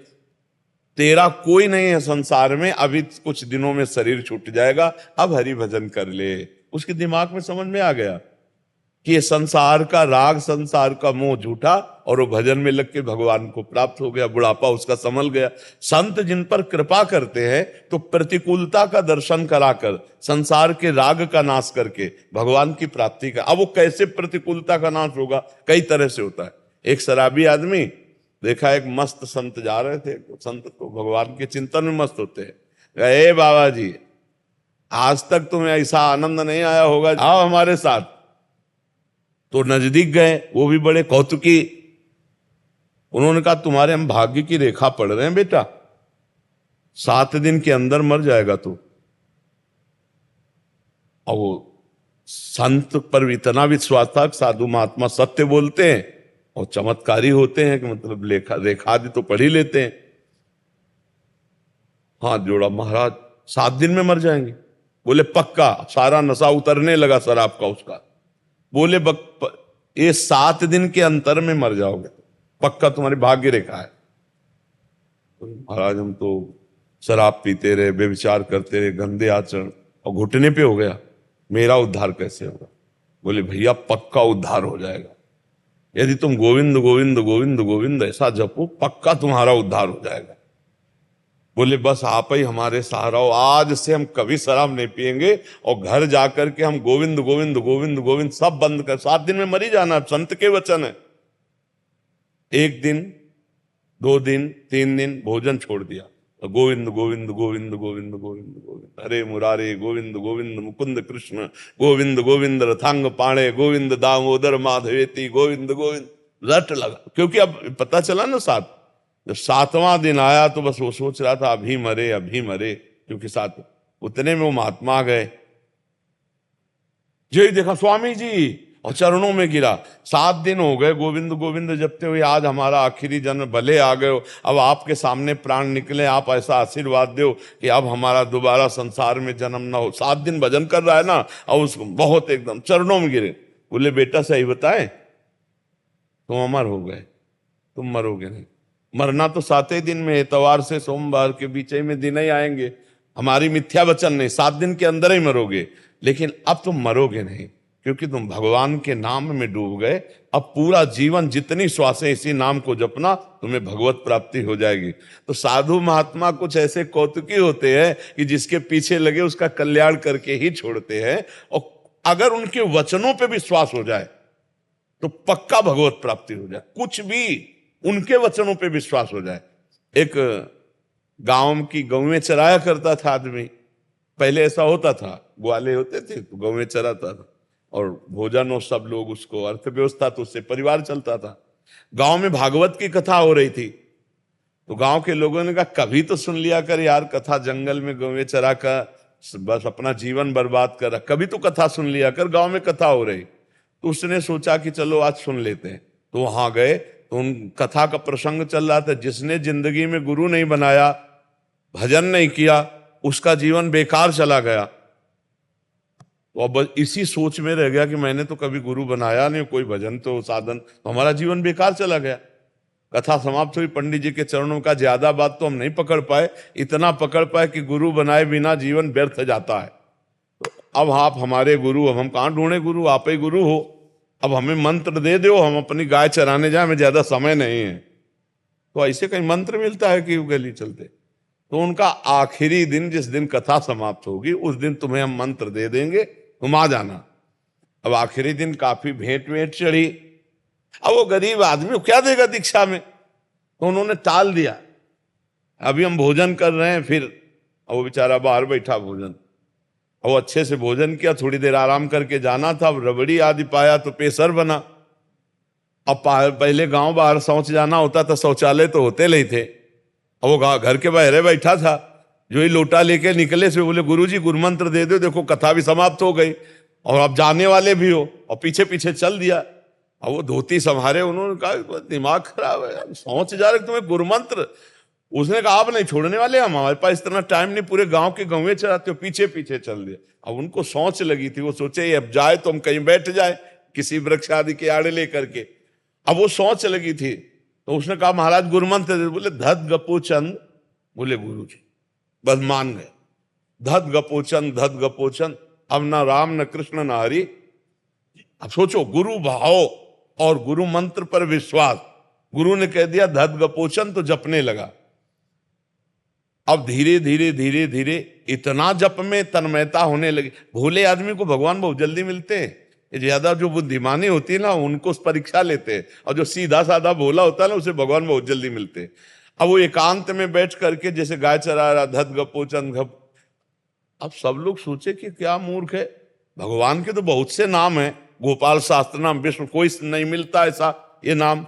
तेरा कोई नहीं है संसार में, अभी कुछ दिनों में शरीर छूट जाएगा, अब हरि भजन कर ले। उसके दिमाग में समझ में आ गया कि ये संसार का राग, संसार का मोह झूठा, और वो भजन में लग के भगवान को प्राप्त हो गया। बुढ़ापा उसका संभल गया। संत जिन पर कृपा करते हैं तो प्रतिकूलता का दर्शन कराकर, संसार के राग का नाश करके भगवान की प्राप्ति का। अब वो कैसे प्रतिकूलता का नाश होगा? कई तरह से होता है। एक शराबी आदमी देखा, एक मस्त संत जा रहे थे, तो संत तो भगवान के चिंतन में मस्त होते हैं। कहे बाबा जी आज तक तुम्हें ऐसा आनंद नहीं आया होगा, आओ हमारे साथ। तो नजदीक गए, वो भी बड़े कौतुकी। उन्होंने कहा तुम्हारे हम भाग्य की रेखा पढ़ रहे हैं बेटा, 7 दिन के अंदर मर जाएगा तू। और वो संत पर इतना विश्वास था, साधु महात्मा सत्य बोलते हैं और चमत्कारी होते हैं कि मतलब रेखा तो पढ़ ही लेते हैं। हाथ जोड़ा, महाराज 7 दिन में मर जाएंगे। बोले पक्का। सारा नशा उतरने लगा शराब का उसका। बोले ये 7 दिन के अंतर में मर जाओगे, पक्का तुम्हारी भाग्य रेखा है। तो महाराज हम तो शराब पीते रहे, बेविचार करते रहे, गंदे आचरण, और घुटने पे हो गया, मेरा उद्धार कैसे होगा? बोले भैया पक्का उद्धार हो जाएगा। यदि तुम गोविंद गोविंद गोविंद गोविंद ऐसा जपो, पक्का तुम्हारा उद्धार हो जाएगा। बोले बस आप ही हमारे सहारा हो, आज से हम कभी शराब नहीं पिएंगे और घर जाकर के हम गोविंद गोविंद गोविंद गोविंद सब बंद कर, 7 दिन में मर ही जाना, संत के वचन है। 1 दिन 2 दिन 3 दिन भोजन छोड़ दिया, तो गोविंद गोविंद गोविंद गोविंद गोविंद गोविंद हरे मुरारे गोविंद गोविंद मुकुंद कृष्ण गोविंद गोविंद रथांग पाणे गोविंद दामोदर माधवेती गोविंद गोविंद रट लगा। क्योंकि अब पता चला ना, जब 7वां दिन आया तो बस वो सोच रहा था अभी मरे, क्योंकि 7 उतने में वो महात्मा गए, जो देखा स्वामी जी और चरणों में गिरा। 7 दिन हो गए गोविंद गोविंद जपते हुए, आज हमारा आखिरी जन्म, भले आ गए हो, अब आपके सामने प्राण निकले, आप ऐसा आशीर्वाद दो कि अब हमारा दोबारा संसार में जन्म ना हो। 7 दिन भजन कर रहा है ना, और उसको बहुत एकदम चरणों में गिरे। बोले बेटा सही बताए, तुम अमर हो गए, तुम मरोगे नहीं। मरना तो 7 दिन में, इतवार से सोमवार के बीच में दिन ही आएंगे, हमारी मिथ्या वचन नहीं, 7 दिन के अंदर ही मरोगे। लेकिन अब तुम मरोगे नहीं, क्योंकि तुम भगवान के नाम में डूब गए। अब पूरा जीवन जितनी श्वासें इसी नाम को जपना, तुम्हें भगवत प्राप्ति हो जाएगी। तो साधु महात्मा कुछ ऐसे कौतुकी होते हैं कि जिसके पीछे लगे उसका कल्याण करके ही छोड़ते हैं, और अगर उनके वचनों पे विश्वास हो जाए तो पक्का भगवत प्राप्ति हो जाए। कुछ भी उनके वचनों पे विश्वास हो जाए। एक गांव की गौवें चराया करता था आदमी, पहले ऐसा होता था, ग्वाले होते थे तो गौवें चराता था, और भोजन और सब लोग उसको, अर्थव्यवस्था तो उससे परिवार चलता था। गांव में भागवत की कथा हो रही थी, तो गांव के लोगों ने कहा कभी तो सुन लिया कर यार कथा, जंगल में गौवें चरा कर बस अपना जीवन बर्बाद कर, कभी तो कथा सुन लिया कर, गांव में कथा हो रही। तो उसने सोचा कि चलो आज सुन लेते हैं। तो वहां गए तो उन कथा का प्रसंग चल रहा था, जिसने जिंदगी में गुरु नहीं बनाया, भजन नहीं किया, उसका जीवन बेकार चला गया। तो अब इसी सोच में रह गया कि मैंने तो कभी गुरु बनाया नहीं, कोई भजन तो साधन, तो हमारा जीवन बेकार चला गया। कथा समाप्त हुई, पंडित जी के चरणों का, ज्यादा बात तो हम नहीं पकड़ पाए, इतना पकड़ पाए कि गुरु बनाए बिना जीवन व्यर्थ जाता है। तो अब आप हमारे गुरु, अब हम कहाँ ढूंढे गुरु, आप ही गुरु हो, अब हमें मंत्र दे दो, हम अपनी गाय चराने जाए, हमें ज्यादा समय नहीं है। तो ऐसे कहीं मंत्र मिलता है कि गली चलते। तो उनका आखिरी दिन, जिस दिन कथा समाप्त होगी उस दिन तुम्हें हम मंत्र दे देंगे, तुम आ जाना। अब आखिरी दिन काफी भेंट वेंट चढ़ी। अब वो गरीब आदमी को क्या देगा दीक्षा में, तो उन्होंने टाल दिया, अभी हम भोजन कर रहे हैं। फिर वो बेचारा बाहर बैठा भोजन, वो अच्छे से भोजन किया, थोड़ी देर आराम करके जाना था। अब रबड़ी आदि पाया तो पेशर बना। अब पहले गांव बाहर शौच जाना होता था, शौचालय तो होते नहीं थे, और वो घर के बाहर बैठा था। जो ही लोटा लेके निकले से बोले गुरुजी गुरुमंत्र दे दो, देखो कथा भी समाप्त हो गई और आप जाने वाले भी हो, और पीछे पीछे चल दिया। और वो धोती संभारे, उन्होंने कहा दिमाग खराब है, शौच जा रहे तुम्हें गुरुमंत्र। उसने कहा आप नहीं छोड़ने वाले, हम हमारे पास इतना टाइम नहीं, पूरे गांव के गौवें चराते हो, पीछे पीछे चल दिया। अब उनको सोच लगी थी, वो सोचे अब जाए तो हम कहीं बैठ जाए किसी वृक्ष आदि के आड़े लेकर के। अब वो सोच लगी थी, तो उसने कहा महाराज गुरुमंत्र दे। बोले धत गपोचंद, बोले गुरु जी, बस मान गए। धत गपोचंद, धत गपोचंद, अब ना राम न कृष्ण न हरि। अब सोचो, गुरु भाव और गुरु मंत्र पर विश्वास, गुरु ने कह दिया धत गपोचंद, तो जपने लगा। अब धीरे धीरे धीरे धीरे इतना जप में तन्मयता होने लगी। भोले आदमी को भगवान बहुत जल्दी मिलते हैं, ज्यादा जो बुद्धिमानी होती है ना उनको परीक्षा लेते हैं, और जो सीधा साधा भोला होता है ना उसे भगवान बहुत जल्दी मिलते हैं। अब वो एकांत में बैठ करके जैसे गाय चरा रहा, धत गपोचंद घप। अब सब लोग सोचे कि क्या मूर्ख है, भगवान के तो बहुत से नाम हैं, गोपाल शास्त्र नाम, विष्णु, कोई नहीं मिलता ऐसा ये नाम।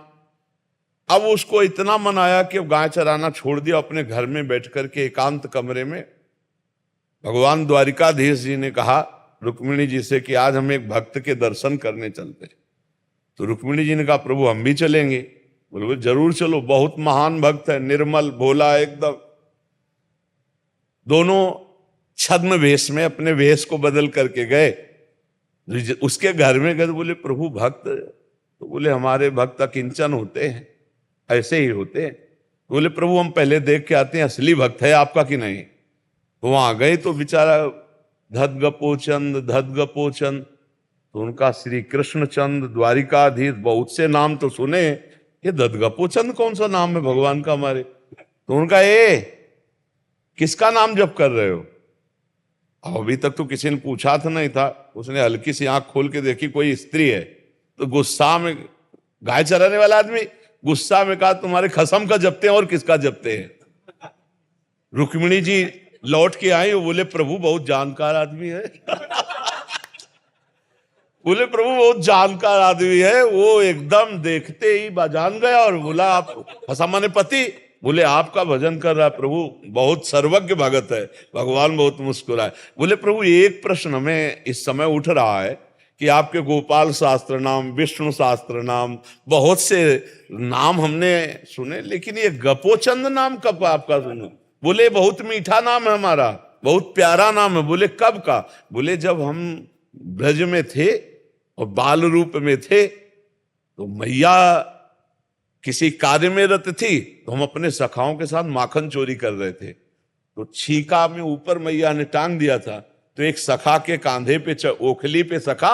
अब उसको इतना मनाया कि गाय चराना छोड़ दिया, अपने घर में बैठ करके एकांत कमरे में। भगवान द्वारिकाधीश जी ने कहा रुक्मिणी जी से कि आज हम एक भक्त के दर्शन करने चलते। तो रुक्मिणी जी ने कहा प्रभु हम भी चलेंगे। बोले जरूर चलो, बहुत महान भक्त है, निर्मल भोला एकदम। दोनों छद्म वेश में अपने वेश को बदल करके गए, उसके घर में गए। बोले प्रभु भक्त, तो बोले हमारे भक्त अकिंचन होते हैं, ऐसे ही होते हैं। बोले प्रभु हम पहले देख के आते हैं असली भक्त है आपका कि नहीं। तो वहां गए तो बेचारा धत गपोचंद, धत गपोचंद। तो उनका श्री कृष्णचंद, द्वारिकाधीश, बहुत से नाम तो सुने, ये ददगपोचंद कौन सा नाम है भगवान का हमारे? तो उनका ये किसका नाम जप कर रहे हो? अब अभी तक तो किसी ने पूछा था नहीं था, उसने हल्की सी आंख खोल के देखी कोई स्त्री है, तो गुस्सा में, गाय चराने वाला आदमी गुस्सा में कहा तुम्हारे खसम का जपते हैं और किसका जपते हैं? रुक्मिणी जी लौट के आई, वो बोले प्रभु बहुत जानकार आदमी है बोले प्रभु बहुत जानकार आदमी है, वो एकदम देखते ही जान गया और बोला आप खसम माने पति, बोले आपका भजन कर रहा है प्रभु, बहुत सर्वज्ञ भगत है। भगवान बहुत मुस्कुराए, बोले प्रभु एक प्रश्न हमें इस समय उठ रहा है कि आपके गोपाल शास्त्र नाम, विष्णु शास्त्र नाम, बहुत से नाम हमने सुने, लेकिन ये गपोचंद नाम कब आपका सुना? बोले बहुत मीठा नाम है हमारा, बहुत प्यारा नाम है। बोले कब का? बोले जब हम ब्रज में थे और बाल रूप में थे, तो मैया किसी कार्य में रत थी, तो हम अपने सखाओं के साथ माखन चोरी कर रहे थे, तो छीका में ऊपर मैया ने टांग दिया था, तो एक सखा के कांधे पे ओखली पे सखा,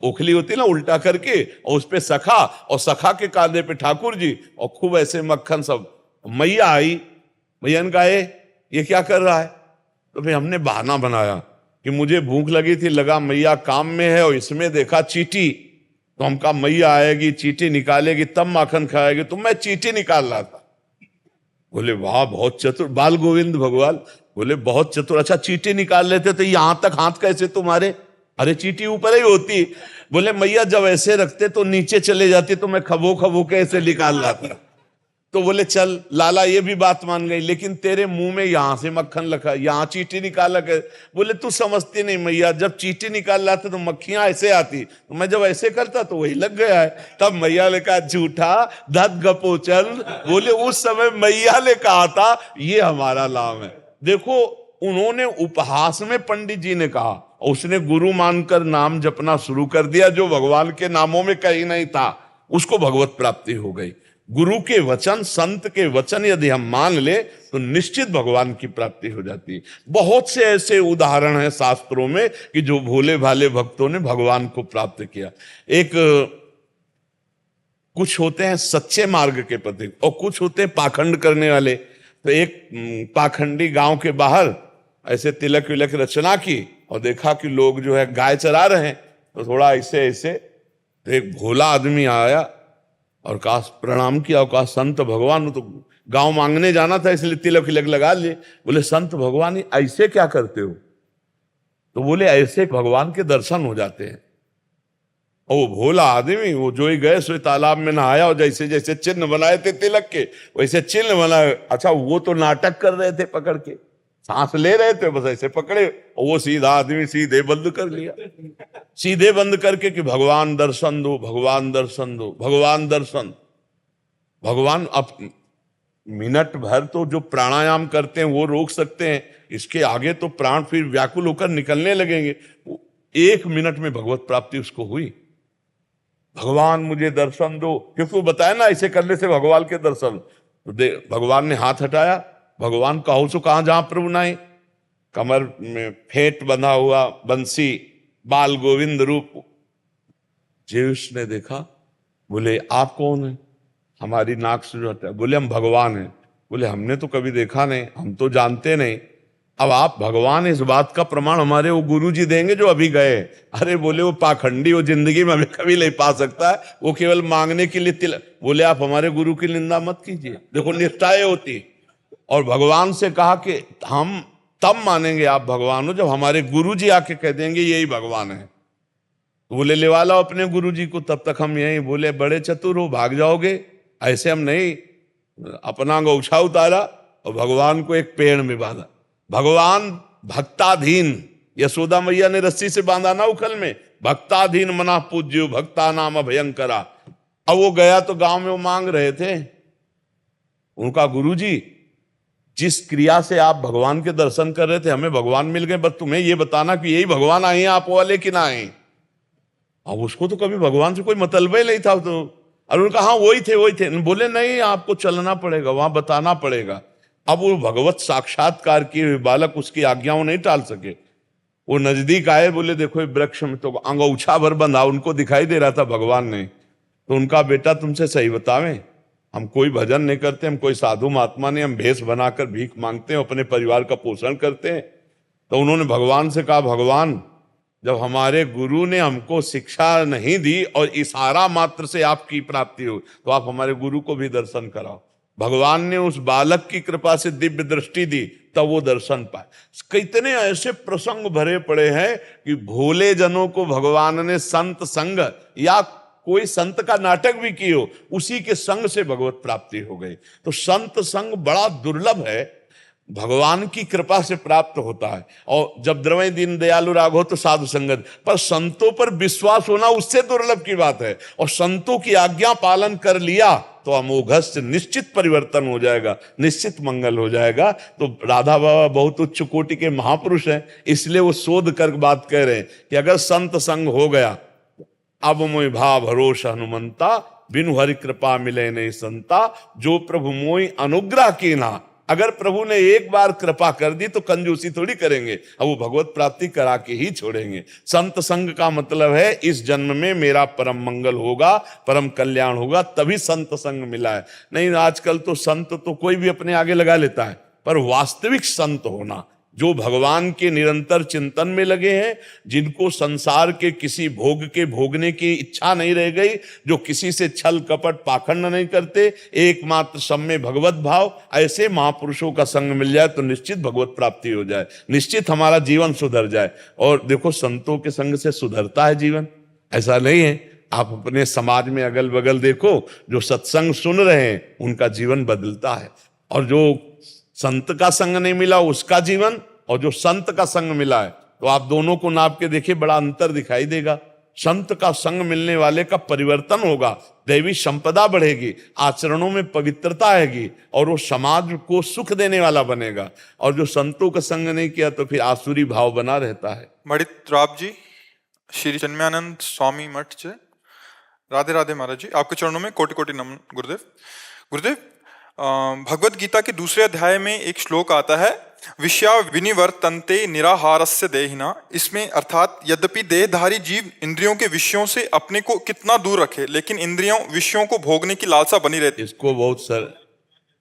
ओखली होती ना उल्टा करके, और उस पे सखा, और सखा के कांधे पे ठाकुर जी, और खूब ऐसे मक्खन सब। मैया आई, मैया ने कहा ये क्या कर रहा है? तो फिर हमने बहाना बनाया कि मुझे भूख लगी थी, लगा मैया काम में है, और इसमें देखा चींटी, तो हम कहा मैया आएगी चींटी निकालेगी तब माखन खाएगी, तो मैं चींटी निकाल रहा था। बोले वाह बहुत चतुर, बाल गोविंद भगवान बोले बहुत चतुर, अच्छा चींटी निकाल लेते तो यहां तक हाथ कैसे तुम्हारे? अरे चींटी ऊपर ही होती। बोले मैया जब ऐसे रखते तो नीचे चले जाती, तो मैं खबो खबो के ऐसे निकाल रहा था। तो बोले चल लाला ये भी बात मान गई, लेकिन तेरे मुंह में यहां से मक्खन लगा, यहां चींटी निकाला कर। बोले तू समझती नहीं मैया, जब चींटी निकाल लाते तो मक्खियां ऐसे आती, तो मैं जब ऐसे करता तो वही लग गया है। तब मैया ने कहा झूठा धत गपोचन, बोले उस समय मैया ने कहा था ये हमारा नाम है। देखो उन्होंने उपहास में पंडित जी ने कहा, उसने गुरु मानकर नाम जपना शुरू कर दिया, जो भगवान के नामों में कहीं नहीं था, उसको भगवत प्राप्ति हो गई। गुरु के वचन, संत के वचन यदि हम मान ले तो निश्चित भगवान की प्राप्ति हो जाती है। बहुत से ऐसे उदाहरण हैं शास्त्रों में कि जो भोले भाले भक्तों ने भगवान को प्राप्त किया। एक कुछ होते हैं सच्चे मार्ग के प्रति और कुछ होते हैं पाखंड करने वाले। तो एक पाखंडी गांव के बाहर ऐसे तिलक विलक रचना की और देखा कि लोग जो है गाय चरा रहे हैं, तो थोड़ा ऐसे ऐसे, तो एक भोला आदमी आया और कहा प्रणाम किया और कहा संत भगवान, तो गांव मांगने जाना था इसलिए तिलक विलक लगा लिए। बोले संत भगवान ऐसे क्या करते हो? तो बोले ऐसे भगवान के दर्शन हो जाते हैं। और वो भोला आदमी वो जो ही गए सो तालाब में नहाया और जैसे जैसे चिन्ह बनाए थे तिलक के वैसे चिन्ह बनाए। अच्छा वो तो नाटक कर रहे थे, पकड़ के सांस ले रहे थे, बस ऐसे पकड़े और वो सीधा आदमी सीधे बंद कर लिया, सीधे बंद करके कि भगवान दर्शन दो, भगवान दर्शन दो, भगवान दर्शन। भगवान अब मिनट भर तो जो प्राणायाम करते हैं वो रोक सकते हैं, इसके आगे तो प्राण फिर व्याकुल होकर निकलने लगेंगे। 1 मिनट में भगवत प्राप्ति उसको हुई। भगवान मुझे दर्शन दो, क्योंकि वो बताया ना ऐसे करने से भगवान के दर्शन। तो भगवान ने हाथ हटाया, भगवान कहो सो कहां जहां प्रभु नाई, कमर में फेंट बंधा हुआ बंसी, बाल गोविंद रूप। जेउस ने देखा, बोले आप कौन है? हमारी नाक से जो हटा, बोले हम भगवान हैं। बोले हमने तो कभी देखा नहीं, हम तो जानते नहीं। अब आप भगवान, इस बात का प्रमाण हमारे वो गुरु जी देंगे जो अभी गए। अरे बोले वो पाखंडी, वो जिंदगी में हमें कभी नहीं पा सकता है, वो केवल मांगने के लिए तिलक। बोले आप हमारे गुरु की निंदा मत कीजिए, देखो निष्ठाएं होती। और भगवान से कहा कि हम तब मानेंगे आप भगवान हो जब हमारे गुरु जी आके कह देंगे यही भगवान है। तो बोले ले वाला अपने गुरु जी को, तब तक हम यही। बोले बड़े चतुर हो, भाग जाओगे, ऐसे हम नहीं। अपना गौछा उतारा और भगवान को एक पेड़ में बांधा। भगवान भक्ताधीन, यशोदा मैया ने रस्सी से बांधा ना उखल में, भक्ताधीन मना पूज्यो भक्ता नाम अभयंकरा। अब वो गया तो गांव में वो मांग रहे थे, उनका गुरुजी जिस क्रिया से आप भगवान के दर्शन कर रहे थे हमें भगवान मिल गए, बस तुम्हें ये बताना कि यही भगवान आए हैं आप वाले कि ना आए। अब उसको तो कभी भगवान से कोई मतलब ही नहीं था। तो और उन्होंने कहा हाँ वही थे वही थे। बोले नहीं आपको चलना पड़ेगा, वहां बताना पड़ेगा। अब वो भगवत साक्षात्कार किए हुए बालक उसकी आज्ञाओं नहीं टाल सके। वो नजदीक आए, बोले देखो ये वृक्ष में तो अंगोछा भर बंधा, उनको दिखाई दे रहा था भगवान ने। तो उनका बेटा तुमसे सही बतावें, हम कोई भजन नहीं करते, हम कोई साधु महात्मा नहीं, हम भेष बनाकर भीख मांगते हैं, अपने परिवार का पोषण करते हैं। तो उन्होंने भगवान से कहा, भगवान जब हमारे गुरु ने हमको शिक्षा नहीं दी और इशारा मात्र से आपकी प्राप्ति हो, तो आप हमारे गुरु को भी दर्शन कराओ। भगवान ने उस बालक की कृपा से दिव्य दृष्टि दी, तब वो दर्शन पाए। कितने ऐसे प्रसंग भरे पड़े हैं कि भोले जनों को भगवान ने संत संग या कोई संत का नाटक भी किए, उसी के संग से भगवत प्राप्ति हो गई। तो संत संग बड़ा दुर्लभ है, भगवान की कृपा से प्राप्त होता है। और जब द्रव्य दीन दयालु राग हो तो साधु संगत, पर संतों पर विश्वास होना उससे दुर्लभ की बात है। और संतों की आज्ञा पालन कर लिया तो अमोघस्य निश्चित परिवर्तन हो जाएगा, निश्चित मंगल हो जाएगा। तो राधा बाबा बहुत उच्च कोटि के महापुरुष हैं, इसलिए वो शोध कर बात कह रहे हैं कि अगर संत संग हो गया, अब मोहि भाव भरोस हनुमंता, बिनु हरि कृपा मिले नहीं संता, जो प्रभु मोहि अनुग्रह कीना। अगर प्रभु ने एक बार कृपा कर दी तो कंजूसी थोड़ी करेंगे, अब वो भगवत प्राप्ति करा के ही छोड़ेंगे। संत संग का मतलब है इस जन्म में मेरा परम मंगल होगा, परम कल्याण होगा, तभी संत संग मिला है। नहीं आजकल तो संत तो कोई भी अपने आगे लगा लेता है, पर वास्तविक संत होना जो भगवान के निरंतर चिंतन में लगे हैं, जिनको संसार के किसी भोग के भोगने की इच्छा नहीं रह गई, जो किसी से छल कपट पाखंड नहीं करते, एकमात्र सब में भगवत भाव, ऐसे महापुरुषों का संग मिल जाए तो निश्चित भगवत प्राप्ति हो जाए, निश्चित हमारा जीवन सुधर जाए। और देखो संतों के संग से सुधरता है जीवन, ऐसा नहीं है। आप अपने समाज में अगल बगल देखो, जो सत्संग सुन रहे हैं उनका जीवन बदलता है, और जो संत का संग नहीं मिला उसका जीवन, और जो संत का संग मिला है, तो आप दोनों को नाप के देखिए, बड़ा अंतर दिखाई देगा। संत का संग मिलने वाले का परिवर्तन होगा, दैवी संपदा बढ़ेगी, आचरणों में पवित्रता आएगी, और वो समाज को सुख देने वाला बनेगा। और जो संतों का संग नहीं किया तो फिर आसुरी भाव बना रहता है। मणित राव जी, श्री चिन्मयानंद स्वामी मठ से, राधे राधे महाराज जी, आपके चरणों में कोटि कोटि नमन गुरुदेव। गुरुदेव, भगवत गीता के दूसरे अध्याय में एक श्लोक आता है, विषया विनिवर्तन्ते निराहारस्य देहिना। इसमें अर्थात यद्यपि देहधारी जीव इंद्रियों के विषयों से अपने को कितना दूर रखे, लेकिन इंद्रियों विषयों को भोगने की लालसा बनी रहती।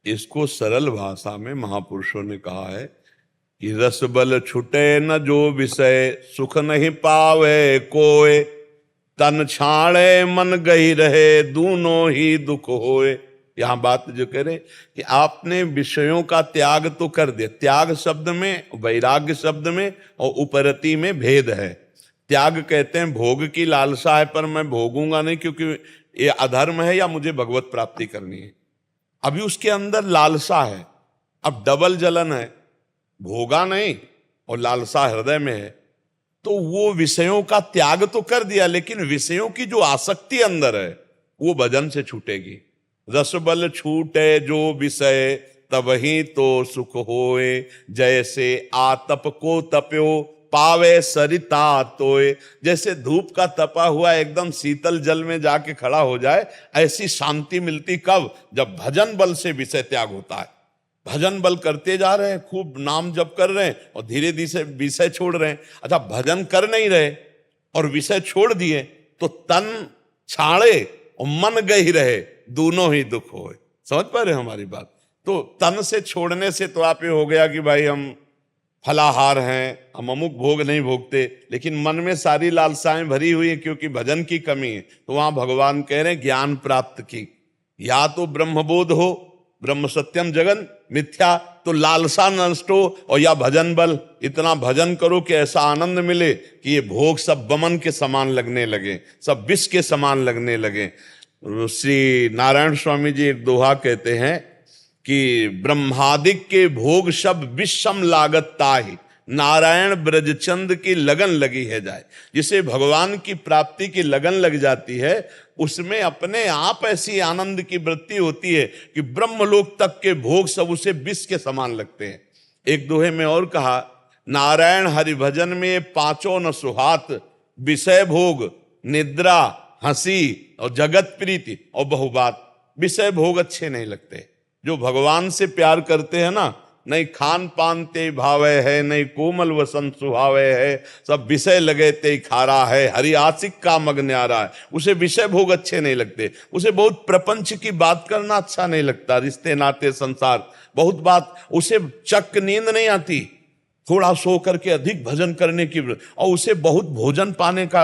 इसको सरल भाषा में महापुरुषों ने कहा है कि रस बल छुटे न जो विषय, सुख नहीं पावे कोय, तन छाड़े मन गही रहे, दूनों ही दुख होए। यहां बात जो कह रहे कि आपने विषयों का त्याग तो कर दिया। त्याग शब्द में, वैराग्य शब्द में और उपरति में भेद है। त्याग कहते हैं भोग की लालसा है, पर मैं भोगूंगा नहीं क्योंकि ये अधर्म है या मुझे भगवत प्राप्ति करनी है। अभी उसके अंदर लालसा है, अब डबल जलन है, भोगा नहीं और लालसा हृदय में है, तो वो विषयों का त्याग तो कर दिया, लेकिन विषयों की जो आसक्ति अंदर है वो भजन से छूटेगी। रस बल छूटे जो विषय, तब ही तो सुख होए, जैसे आतप को तप्यो, पावे सरिता तोए। जैसे धूप का तपा हुआ एकदम शीतल जल में जाके खड़ा हो जाए, ऐसी शांति मिलती कब? जब भजन बल से विषय त्याग होता है। भजन बल करते जा रहे हैं, खूब नाम जप कर रहे हैं और धीरे धीरे विषय छोड़ रहे हैं। अच्छा, भजन कर नहीं रहे और विषय छोड़ दिए तो तन छाड़े और मन गही रहे, दोनों ही दुख होए। समझ पा रहे हमारी बात? तो तन से छोड़ने से तो आप ये हो गया कि भाई हम फलाहार हैं, हम अमुक भोग नहीं भोगते, लेकिन मन में सारी लालसाएं भरी हुई है क्योंकि भजन की कमी है। तो वहां भगवान कह रहे हैं ज्ञान प्राप्त की, या तो ब्रह्मबोध हो, ब्रह्म सत्यम जगन मिथ्या, तो लालसा नष्ट हो, और या भजन बल, इतना भजन करो कि ऐसा आनंद मिले कि ये भोग सब बमन के समान लगने लगे, सब विष के समान लगने लगे। श्री नारायण स्वामी जी एक दोहा कहते हैं कि ब्रह्मादिक के भोग सब विषम लागत ताहि, नारायण ब्रजचंद की लगन लगी है जाए। जिसे भगवान की प्राप्ति की लगन लग जाती है, उसमें अपने आप ऐसी आनंद की वृत्ति होती है कि ब्रह्मलोक तक के भोग सब उसे विष के समान लगते हैं। एक दोहे में और कहा, नारायण हरि भजन में पांचों न सुहात, विषय भोग, निद्रा, हंसी और जगत प्रीति और बहुबात। विषय भोग अच्छे नहीं लगते। जो भगवान से प्यार करते हैं ना, नहीं खान पान ते भावे है, नहीं कोमल वसन सुहावे है, सब विषय लगे ते खारा है, हरि आशिक का मग न्यारा है। उसे विषय भोग अच्छे नहीं लगते, उसे बहुत प्रपंच की बात करना अच्छा नहीं लगता, रिश्ते नाते संसार बहुत बात, उसे चक नींद नहीं आती, थोड़ा सो करके अधिक भजन करने की, और उसे बहुत भोजन पाने का,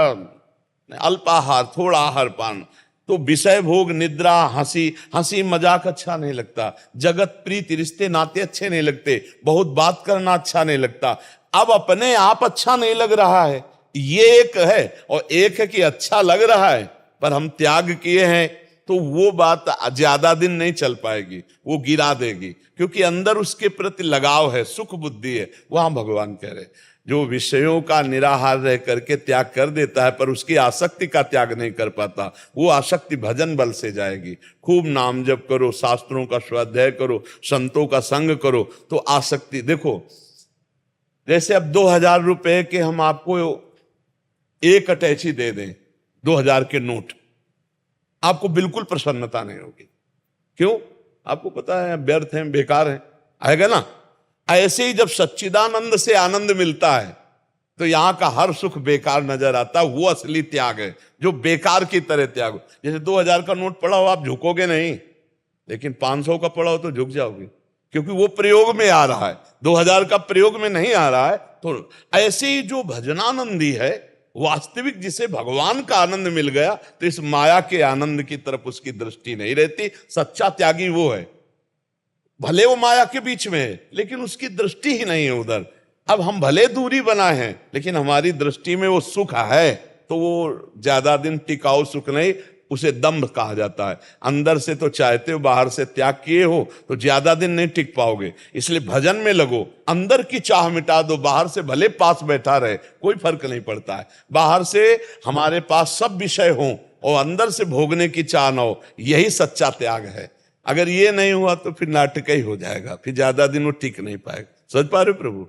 अल्पाहार थोड़ा आहार पान, तो विषय भोग निद्रा हंसी हंसी मजाक अच्छा नहीं लगता, जगत प्रीति रिश्ते नाते अच्छे नहीं लगते, बहुत बात करना अच्छा नहीं लगता। अब अपने आप अच्छा नहीं लग रहा है, ये एक है, और एक है कि अच्छा लग रहा है पर हम त्याग किए हैं, तो वो बात ज्यादा दिन नहीं चल पाएगी, वो गिरा देगी, क्योंकि अंदर उसके प्रति लगाव है, सुख बुद्धि है। वहां भगवान कह रहे जो विषयों का निराहार रह करके त्याग कर देता है पर उसकी आसक्ति का त्याग नहीं कर पाता, वो आसक्ति भजन बल से जाएगी। खूब नाम जप करो, शास्त्रों का स्वाध्याय करो, संतों का संग करो, तो आसक्ति देखो। जैसे अब 2000 रुपए के हम आपको एक अटैची दे दें, 2000 के नोट, आपको बिल्कुल प्रसन्नता नहीं होगी। क्यों? आपको पता है व्यर्थ है, बेकार है, आएगा ना। ऐसे ही जब सच्चिदानंद से आनंद मिलता है तो यहां का हर सुख बेकार नजर आता, वो असली त्याग है जो बेकार की तरह त्याग। जैसे 2000 का नोट पड़ा हो, आप झुकोगे नहीं, लेकिन 500 का पड़ा हो तो झुक जाओगे, क्योंकि वो प्रयोग में आ रहा है, 2000 का प्रयोग में नहीं आ रहा है। तो ऐसे ही जो भजनानंदी है, वास्तविक जिसे भगवान का आनंद मिल गया, तो इस माया के आनंद की तरफ उसकी दृष्टि नहीं रहती। सच्चा त्यागी वो है, भले वो माया के बीच में है लेकिन उसकी दृष्टि ही नहीं है उधर। अब हम भले दूरी बनाए हैं लेकिन हमारी दृष्टि में वो सुख है, तो वो ज्यादा दिन टिकाऊ सुख नहीं, उसे दंभ कहा जाता है। अंदर से तो चाहते हो, बाहर से त्याग किए हो तो ज्यादा दिन नहीं टिक पाओगे, इसलिए भजन में लगो। अंदर की चाह मिटा दो, बाहर से भले पास बैठा रहे कोई फर्क नहीं पड़ता है। बाहर से हमारे पास सब विषय हो और अंदर से भोगने की चाह न हो, यही सच्चा त्याग है। अगर ये नहीं हुआ तो फिर नाटक ही हो जाएगा, फिर ज्यादा दिन वो टिक नहीं पाएगा। समझ पा रहे हो प्रभु?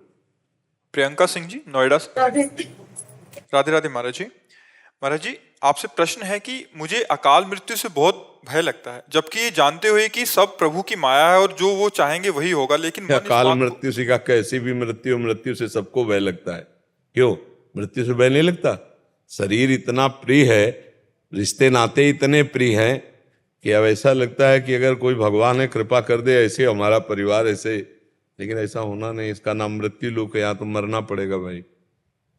प्रियंका सिंह जी, नोएडा से। राधे राधे महाराज जी। महाराज जी, आपसे प्रश्न है कि मुझे अकाल मृत्यु से बहुत भय लगता है, जबकि ये जानते हुए कि सब प्रभु की माया है और जो वो चाहेंगे वही होगा, लेकिन अकाल मृत्यु से का, कैसी भी मृत्यु, मृत्यु से सबको भय लगता है। क्यों? मृत्यु से भय नहीं लगता। शरीर इतना प्रिय है, रिश्ते नाते इतने प्रिय हैं कि अब ऐसा लगता है कि अगर कोई भगवान है कृपा कर दे, ऐसे हमारा परिवार ऐसे, लेकिन ऐसा होना नहीं। इसका नाम मृत्यु लोक है, यहाँ तो मरना पड़ेगा भाई,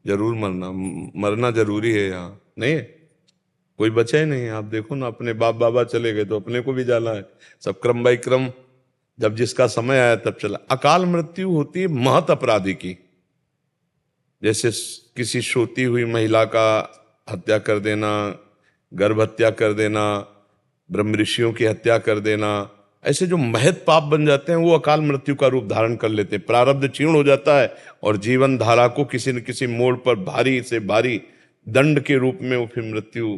जरूर मरना जरूरी है। यहाँ नहीं है, कोई बचा ही नहीं। आप देखो ना, अपने बाप बाबा चले गए तो अपने को भी जाना है, सब क्रम बाई क्रम, जब जिसका समय आया तब चला। अकाल मृत्यु होती है महत अपराधी की, जैसे किसी सोती हुई महिला का हत्या कर देना, गर्भ हत्या कर देना, ब्रह्म ऋषियों की हत्या कर देना, ऐसे जो महत पाप बन जाते हैं वो अकाल मृत्यु का रूप धारण कर लेते हैं। प्रारब्ध क्षीण हो जाता है और जीवन धारा को किसी न किसी मोड़ पर भारी से भारी दंड के रूप में वो फिर मृत्यु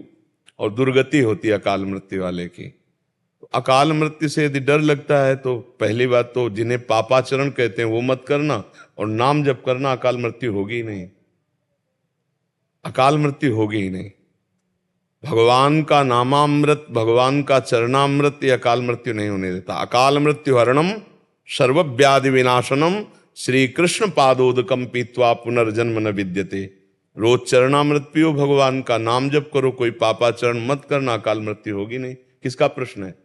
और दुर्गति होती है अकाल मृत्यु वाले की। तो अकाल मृत्यु से यदि डर लगता है तो पहली बात तो जिन्हें पापाचरण कहते हैं वो मत करना, और नाम जप करना, अकाल मृत्यु होगी ही नहीं, अकाल मृत्यु होगी ही नहीं। भगवान का नामामृत, भगवान का चरणामृत, ये अकाल मृत्यु नहीं होने देता। अकाल मृत्यु हरणम सर्वव्याधि विनाशनम श्री कृष्ण पादोदकम पीत्वा पुनर्जन्म न विद्यते। रोज चरणामृत पियो, भगवान का नाम जप करो, कोई पापाचरण मत करना, अकाल मृत्यु होगी नहीं। किसका प्रश्न है?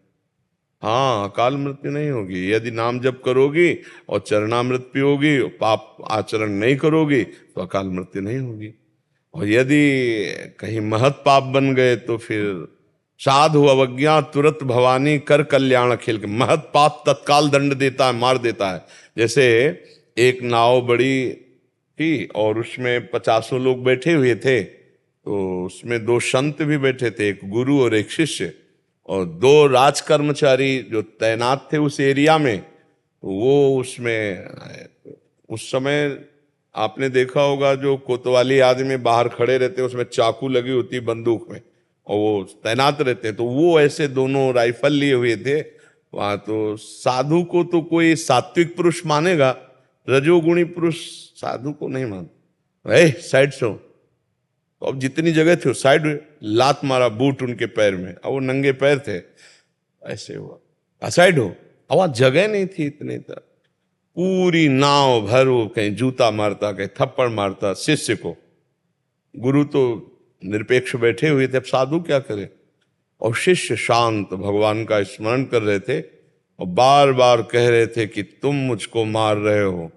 हाँ, अकाल मृत्यु नहीं होगी यदि नाम जप करोगी और चरणामृत पियोगी, पाप आचरण नहीं करोगी तो अकाल मृत्यु नहीं होगी। और यदि कहीं महत पाप बन गए तो फिर साधु अवज्ञा तुरंत भवानी कर कल्याण अखिल के। महत पाप तत्काल दंड देता है, मार देता है। जैसे एक नाव बड़ी थी और उसमें 50 लोग बैठे हुए थे, तो उसमें 2 संत भी बैठे थे, एक गुरु और एक शिष्य, और 2 राज कर्मचारी जो तैनात थे उस एरिया में। वो उसमें उस समय आपने देखा होगा जो कोतवाली आदमी बाहर खड़े रहते हैं, उसमें चाकू लगी होती है बंदूक में, और वो तैनात रहते हैं। तो वो ऐसे दोनों राइफल लिए हुए थे वहां। तो साधु को तो कोई सात्विक पुरुष मानेगा, रजोगुणी पुरुष साधु को नहीं मानता। साइड से, तो अब जितनी जगह थी साइड लात मारा बूट उनके पैर में, और वो नंगे पैर थे, ऐसे हुआ साइड हो। अब वहां जगह नहीं थी इतनी तक, पूरी नाव भर वो कहीं जूता मारता, कहीं थप्पड़ मारता शिष्य को। गुरु तो निरपेक्ष बैठे हुए थे, अब साधु क्या करे। और शिष्य शांत भगवान का स्मरण कर रहे थे और बार बार कह रहे थे कि तुम मुझको मार रहे हो,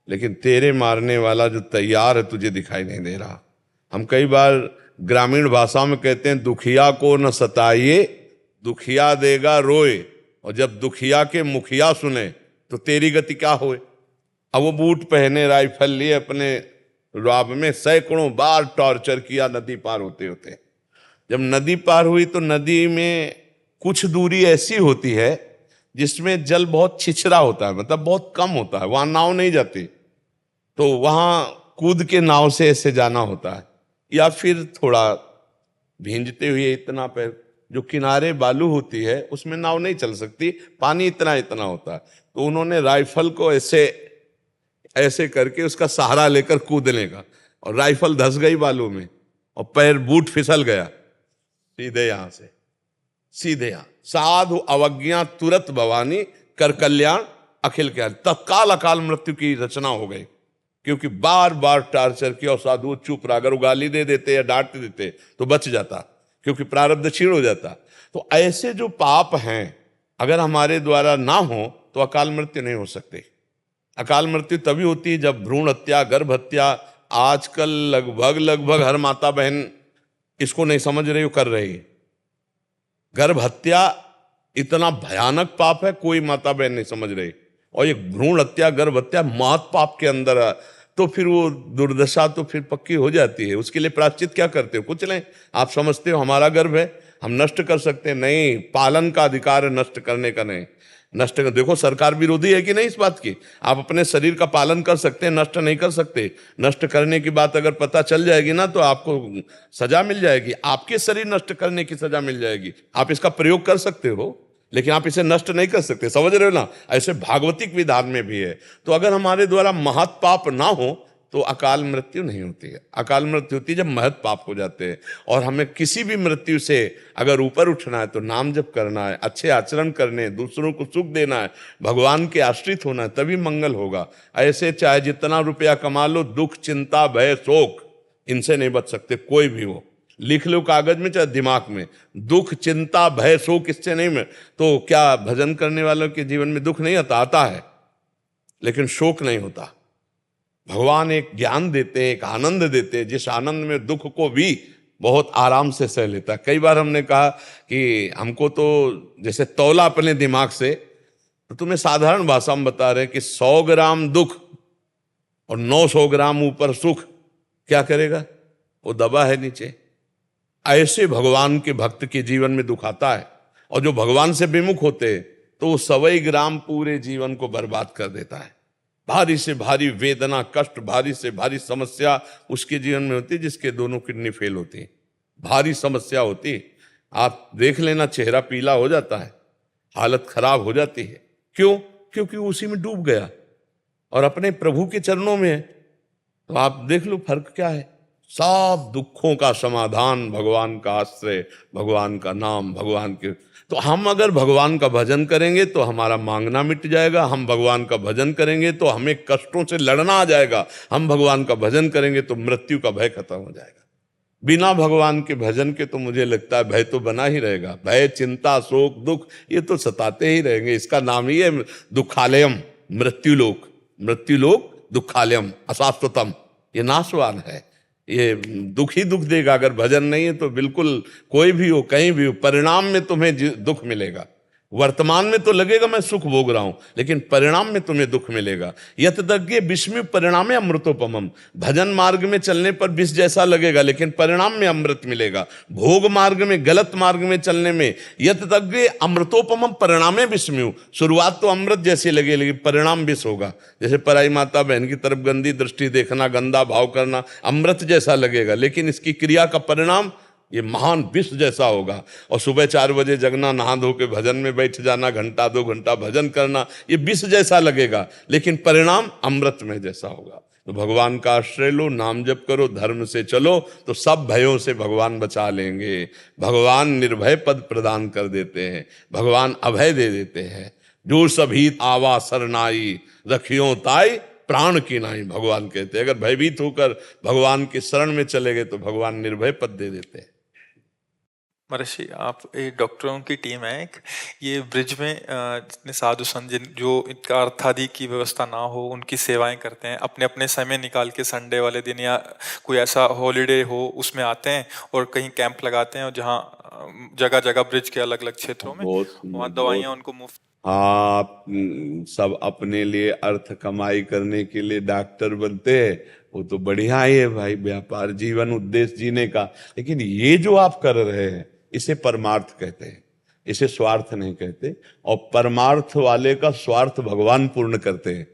लेकिन तेरे मारने वाला जो तैयार है तुझे दिखाई नहीं दे रहा। हम कई बार ग्रामीण भाषा में कहते हैं दुखिया को न सताइए, दुखिया देगा रोए। और जब दुखिया के मुखिया सुने तो तेरी गति क्या होए। अब वो बूट पहने, राइफल लिए, अपने राब में सैकड़ों बार टॉर्चर किया नदी पार होते होते। जब नदी पार हुई तो नदी में कुछ दूरी ऐसी होती है जिसमें जल बहुत छिछरा होता है, मतलब बहुत कम होता है, वहां नाव नहीं जाती, तो वहां कूद के नाव से ऐसे जाना होता है, या फिर थोड़ा भींजते हुए इतना पैर, जो किनारे बालू होती है उसमें नाव नहीं चल सकती, पानी इतना इतना होता है। तो उन्होंने राइफल को ऐसे ऐसे करके उसका सहारा लेकर कूदने का, और राइफल धंस गई बालू में और पैर बूट फिसल गया, सीधे यहां से सीधे यहां। साधु अवज्ञा तुरंत भवानी कर कल्याण अखिल के, तत्काल अकाल मृत्यु की रचना हो गई, क्योंकि बार बार टार्चर किया और साधु चुप रहा। अगर वो गाली दे देते या डांट देते तो बच जाता, क्योंकि प्रारब्ध क्षीण हो जाता। तो ऐसे जो पाप हैं अगर हमारे द्वारा ना हो तो अकाल मृत्यु नहीं हो सकती। अकाल मृत्यु तभी होती है जब भ्रूण हत्या, गर्भ हत्या, आजकल लगभग हर माता बहन इसको नहीं समझ रही हो, कर रही है। गर्भ हत्या इतना भयानक पाप है, कोई माता बहन नहीं समझ रही, और एक भ्रूण हत्या, गर्भ हत्या महत पाप के अंदर है। तो फिर वो दुर्दशा तो फिर पक्की हो जाती है। उसके लिए प्रायश्चित क्या करते हो? कुछ नहीं। आप समझते हो हमारा गर्भ है, हम नष्ट कर सकते हैं? नहीं, पालन का अधिकार है, नष्ट करने का नहीं। नष्ट कर, देखो सरकार विरोधी है कि नहीं इस बात की। आप अपने शरीर का पालन कर सकते हैं, नष्ट नहीं कर सकते। नष्ट करने की बात अगर पता चल जाएगी ना तो आपको सजा मिल जाएगी, आपके शरीर नष्ट करने की सजा मिल जाएगी। आप इसका प्रयोग कर सकते हो लेकिन आप इसे नष्ट नहीं कर सकते, समझ रहे हो ना। ऐसे भागवतिक विधान में भी है। तो अगर हमारे द्वारा महत पाप ना हो तो अकाल मृत्यु नहीं होती है। अकाल मृत्यु होती है जब महत पाप हो जाते हैं। और हमें किसी भी मृत्यु से अगर ऊपर उठना है तो नाम जप करना है, अच्छे आचरण करने हैं, दूसरों को सुख देना है, भगवान के आश्रित होना है, तभी मंगल होगा। ऐसे चाहे जितना रुपया कमा लो, दुख चिंता भय शोक इनसे नहीं बच सकते कोई भी हो। लिख लो कागज में चाहे दिमाग में, दुख चिंता भय शोक इससे नहीं में। तो क्या भजन करने वालों के जीवन में दुख नहीं आता? आता है, लेकिन शोक नहीं होता। भगवान एक ज्ञान देते हैं, एक आनंद देते हैं, जिस आनंद में दुख को भी बहुत आराम से सह लेता है। कई बार हमने कहा कि हमको तो जैसे तौला अपने दिमाग से, तो तुम्हें साधारण भाषा में बता रहे हैं कि 100 ग्राम दुख और 900 ग्राम ऊपर सुख, क्या करेगा? वो दबा है नीचे। ऐसे भगवान के भक्त के जीवन में दुख आता है, और जो भगवान से विमुख होते हैं तो वो 100 ग्राम पूरे जीवन को बर्बाद कर देता है। भारी से भारी वेदना, कष्ट, भारी से भारी समस्या उसके जीवन में होती है जिसके दोनों किडनी फेल होती है। भारी समस्या होती है, आप देख लेना, चेहरा पीला हो जाता है, हालत खराब हो जाती है। क्यों? क्योंकि वो उसी में डूब गया और अपने प्रभु के चरणों में है। तो आप देख लो फर्क क्या है। सब दुखों का समाधान भगवान का आश्रय, भगवान का नाम, भगवान के। तो हम अगर भगवान का भजन करेंगे तो हमारा मांगना मिट जाएगा। हम भगवान का भजन करेंगे तो हमें कष्टों से लड़ना आ जाएगा। हम भगवान का भजन करेंगे तो मृत्यु का भय खत्म हो जाएगा। बिना भगवान के भजन के तो मुझे लगता है भय तो बना ही रहेगा। भय, चिंता, शोक, दुख ये तो सताते ही रहेंगे। इसका नाम ही है दुखालयम, मृत्युलोक। मृत्युलोक दुखालयम अशाश्वतम, ये नाशवान है। ये दुख ही दुख देगा। अगर भजन नहीं है तो बिल्कुल कोई भी हो, कहीं भी हो, परिणाम में तुम्हें दुख मिलेगा। वर्तमान में तो लगेगा मैं सुख भोग रहा हूं, लेकिन परिणाम में तुम्हें दुख मिलेगा। यतदग्गे विस्मि परिणामे अमृतोपमम। भजन मार्ग में चलने पर विष जैसा लगेगा, लेकिन परिणाम में अमृत मिलेगा। भोग मार्ग में, गलत मार्ग में चलने में यतदग्गे अमृतोपमम परिणामे विस्म्यु। शुरुआत तो अमृत जैसी लगे, लेकिन परिणाम विष होगा। जैसे पराई माता बहन की तरफ गंदी दृष्टि देखना, गंदा भाव करना अमृत जैसा लगेगा, लेकिन इसकी क्रिया का परिणाम ये महान विष जैसा होगा। और सुबह 4 बजे जगना, नहा धो के भजन में बैठ जाना, घंटा 2 घंटा भजन करना, ये विष जैसा लगेगा, लेकिन परिणाम अमृत में जैसा होगा। तो भगवान का आश्रय लो, नाम जप करो, धर्म से चलो, तो सब भयों से भगवान बचा लेंगे। भगवान निर्भय पद प्रदान कर देते हैं, भगवान अभय दे देते हैं। जो सभी आवा सरनाई, रखियो ताई प्राण की नाई। भगवान कहते हैं अगर भयभीत होकर भगवान की शरण में चले गए तो भगवान निर्भय पद दे देते हैं। महर्षि, आप एक डॉक्टरों की टीम है एक, ये ब्रिज में जितने साधु संत जिन जो इनका अर्थादि की व्यवस्था ना हो उनकी सेवाएं करते हैं, अपने अपने समय निकाल के संडे वाले दिन या कोई ऐसा हॉलीडे हो उसमें आते हैं और कहीं कैंप लगाते हैं, और जहाँ जगह जगह ब्रिज के अलग अलग क्षेत्रों में बहुत वहाँ दवाइयाँ उनको मुफ्त। हाँ, सब अपने लिए अर्थ कमाई करने के लिए डॉक्टर बनते हैं, वो तो बढ़िया ही है भाई, व्यापार जीवन उद्देश्य जीने का। लेकिन ये जो आप कर रहे हैं इसे परमार्थ कहते हैं, इसे स्वार्थ नहीं कहते। और परमार्थ वाले का स्वार्थ भगवान पूर्ण करते हैं।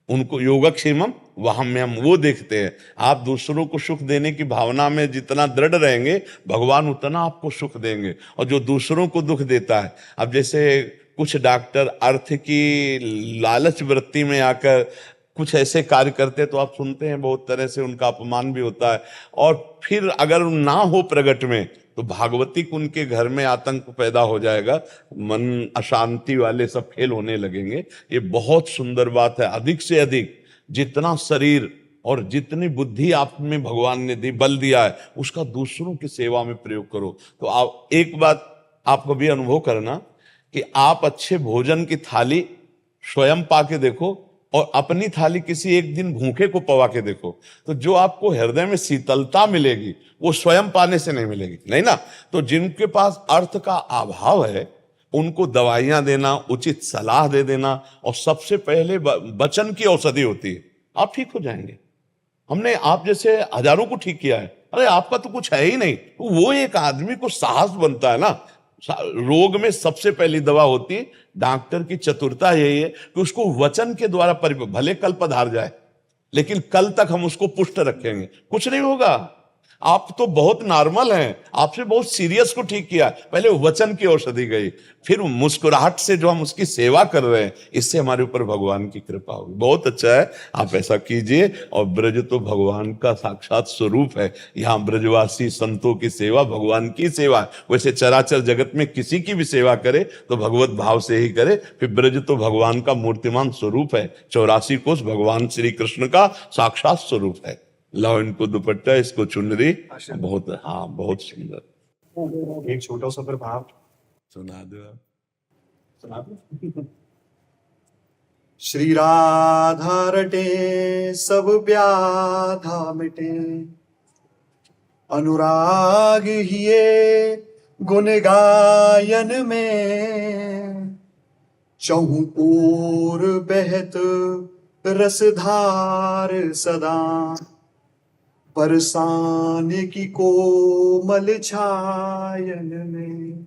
उनको योगक्षेमम वहाम्यम वो देखते हैं। आप दूसरों को सुख देने की भावना में जितना दृढ़ रहेंगे भगवान उतना आपको सुख देंगे। और जो दूसरों को दुख देता है, अब जैसे कुछ डॉक्टर अर्थ की लालच वृत्ति में आकर कुछ ऐसे कार्य करते तो आप सुनते हैं बहुत तरह से उनका अपमान भी होता है। और फिर अगर ना हो प्रगट में तो भागवतिक उनके घर में आतंक पैदा हो जाएगा, मन अशांति वाले सब खेल होने लगेंगे। ये बहुत सुंदर बात है। अधिक से अधिक जितना शरीर और जितनी बुद्धि आप में भगवान ने दी, बल दिया है, उसका दूसरों की सेवा में प्रयोग करो। तो आप एक बात आप कभी अनुभव करना कि आप अच्छे भोजन की थाली स्वयं पा के देखो और अपनी थाली किसी एक दिन भूखे को पवा के देखो, तो जो आपको हृदय में शीतलता मिलेगी वो स्वयं पाने से नहीं मिलेगी, नहीं ना। तो जिनके पास अर्थ का अभाव है उनको दवाइयां देना, उचित सलाह दे देना, और सबसे पहले वचन की औषधि होती है, आप ठीक हो जाएंगे। हमने आप जैसे हजारों को ठीक किया है, अरे आपका तो कुछ है ही नहीं, तो वो एक आदमी को साहस बनता है ना। रोग में सबसे पहली दवा होती है, डॉक्टर की चतुरता यही है कि उसको वचन के द्वारा भले कल पधार जाए लेकिन कल तक हम उसको पुष्ट रखेंगे, कुछ नहीं होगा। आप तो बहुत नॉर्मल हैं, आपसे बहुत सीरियस को ठीक किया, पहले वचन की औषधि गई, फिर मुस्कुराहट से जो हम उसकी सेवा कर रहे हैं, इससे हमारे ऊपर भगवान की कृपा होगी। बहुत अच्छा है, आप ऐसा कीजिए। और ब्रज तो भगवान का साक्षात स्वरूप है, यहाँ ब्रजवासी संतों की सेवा भगवान की सेवा है। वैसे चराचर जगत में किसी की भी सेवा करे तो भगवत भाव से ही करे। फिर ब्रज तो भगवान का मूर्तिमान स्वरूप है, 84 कोस भगवान श्री कृष्ण का साक्षात स्वरूप है। लाओ इनको दुपट्टा, इसको चुनरी, बहुत हाँ बहुत सुंदर। एक छोटा सा फिर भाव सुना दो, सुना दो। श्री राधा रटे सब व्याधा मिटे, अनुराग हिये गुण गायन में, चहु ओर बहत रसधार सदा, बरसाने की कोमल छायन में।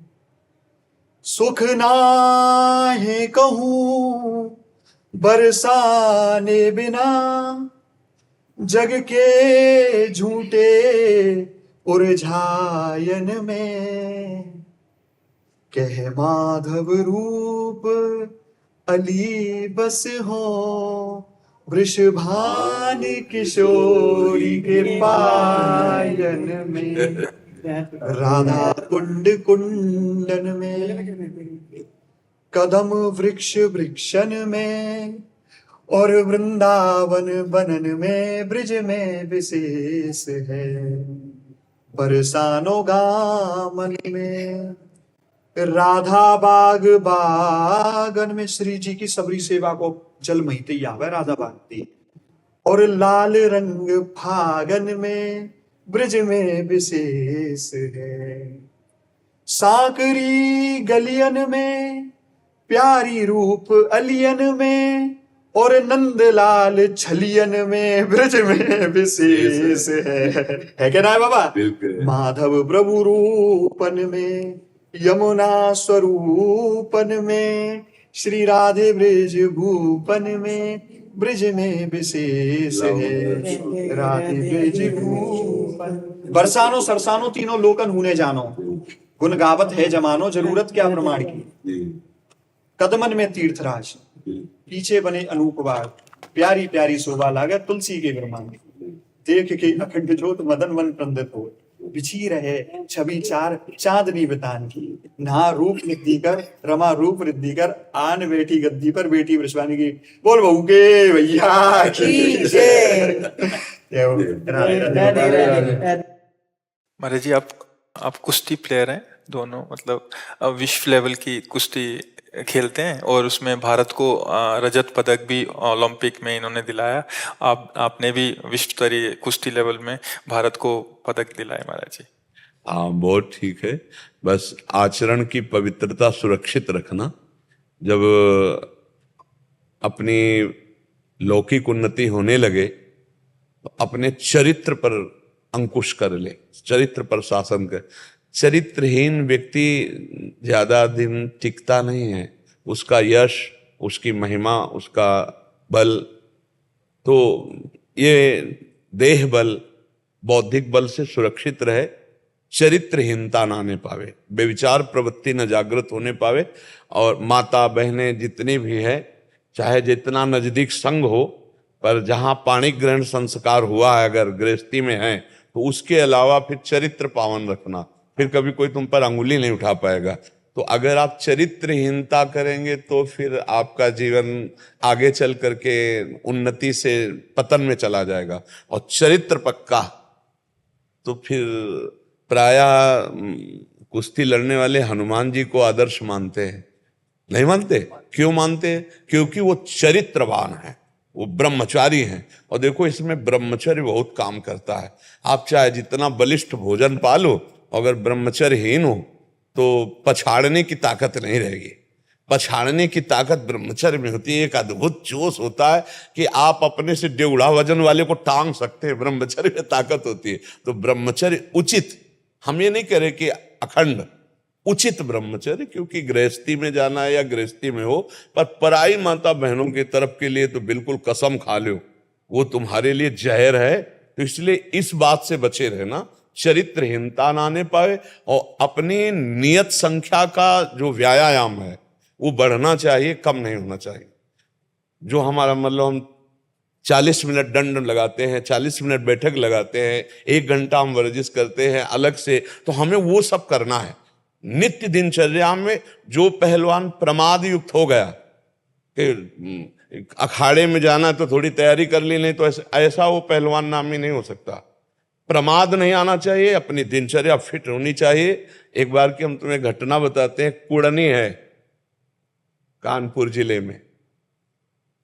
सुख नाहे कहूं बरसाने बिना, जग के झूठे उलझायन में। कह माधव रूप अली बस हो, वृषभान किशोरी के पायन में। राधा कुंड कुंडन में, कदम वृक्ष वृक्षन में, और वृंदावन बनन में ब्रिज में विशेष है। बरसानो गामन में, राधा बाग बागन में। श्री जी की सबरी सेवा को जल महिते आवे राधा बागती। और लाल रंग फागन में ब्रिज में विशेष है। साकरी गलियन में, प्यारी रूप अलियन में, और नंदलाल छलियन में ब्रिज में विशेष है क्या ना है बाबा? माधव प्रभु रूपन में, यमुना स्वरूपन में, श्री राधे ब्रिज भूपन में ब्रिज में विशेष है। राधे ब्रिज भूपन। बरसानो सरसानो तीनों लोकन हुने जानो, गुण गावत है जमानो, जरूरत क्या प्रमाण की। कदमन में तीर्थराज, पीछे बने अनूपवार, प्यारी प्यारी शोभा लागत तुलसी के विरमान। देख के अखंड ज्योत मदन मन प्रंदित हो, बिछी रहे छवि चार चांदनी बितान की, नहा रूप निधि कर रमा रूप रिद्धि कर, आन बैठी गद्दी पर बेटी वृषभानी की। बोल बहू के भैया की जय। जय हो। महाराज जी आप कुश्ती प्लेयर हैं दोनों, मतलब विश्व लेवल की कुश्ती खेलते हैं और उसमें भारत को रजत पदक भी ओलंपिक में इन्होंने दिलाया। आपने भी विश्व स्तरीय कुश्ती लेवल में भारत को पदक दिलाया महाराज जी। हाँ, बहुत ठीक है। बस आचरण की पवित्रता सुरक्षित रखना। जब अपनी लौकिक उन्नति होने लगे तो अपने चरित्र पर अंकुश कर ले, चरित्र पर शासन कर। चरित्रहीन व्यक्ति ज्यादा दिन टिकता नहीं है। उसका यश, उसकी महिमा, उसका बल, तो ये देह बल, बौद्धिक बल से सुरक्षित रहे, चरित्रहीनता ना आने पावे, बेविचार प्रवृत्ति न जागृत होने पावे। और माता बहनें जितनी भी है, चाहे जितना नजदीक संग हो, पर जहां पाणिक ग्रहण संस्कार हुआ है अगर गृहस्थी में है, तो उसके अलावा फिर चरित्र पावन रखना, फिर कभी कोई तुम पर अंगुली नहीं उठा पाएगा। तो अगर आप चरित्रहीनता करेंगे तो फिर आपका जीवन आगे चल करके उन्नति से पतन में चला जाएगा। और चरित्र पक्का तो फिर प्रायः कुश्ती लड़ने वाले हनुमान जी को आदर्श मानते हैं। नहीं मानते? क्यों मानते हैं? क्योंकि वो चरित्रवान है, वो ब्रह्मचारी हैं। और देखो इसमें ब्रह्मचर्य बहुत काम करता है। आप चाहे जितना बलिष्ठ भोजन पालो, अगर ब्रह्मचर्यहीन हो तो पछाड़ने की ताकत नहीं रहेगी। पछाड़ने की ताकत ब्रह्मचर्य में होती है। एक अद्भुत जोश होता है कि आप अपने से डेढ़ा वजन वाले को टांग सकते हैं, ब्रह्मचर्य में ताकत होती है। तो ब्रह्मचर्य उचित, हम ये नहीं कह रहे कि अखंड, उचित ब्रह्मचर्य, क्योंकि गृहस्थी में जाना है या गृहस्थी में हो, पर पराई माता बहनों की तरफ के लिए तो बिल्कुल कसम खा लो, वो तुम्हारे लिए जहर है। तो इसलिए इस बात से बचे रहना, चरित्रहीनता ना आने पाए। और अपनी नियत संख्या का जो व्यायाम है वो बढ़ना चाहिए, कम नहीं होना चाहिए। जो हमारा मतलब हम 40 मिनट दंड लगाते हैं, 40 मिनट बैठक लगाते हैं, 1 घंटा हम वर्जिश करते हैं अलग से, तो हमें वो सब करना है। नित्य दिनचर्या में जो पहलवान प्रमाद युक्त हो गया कि अखाड़े में जाना तो थोड़ी तैयारी कर ली, नहीं तो ऐसा वो पहलवान नामी नहीं हो सकता। प्रमाद नहीं आना चाहिए, अपनी दिनचर्या फिट होनी चाहिए। एक बार की हम तुम्हें घटना बताते हैं। कुड़नी है कानपुर जिले में,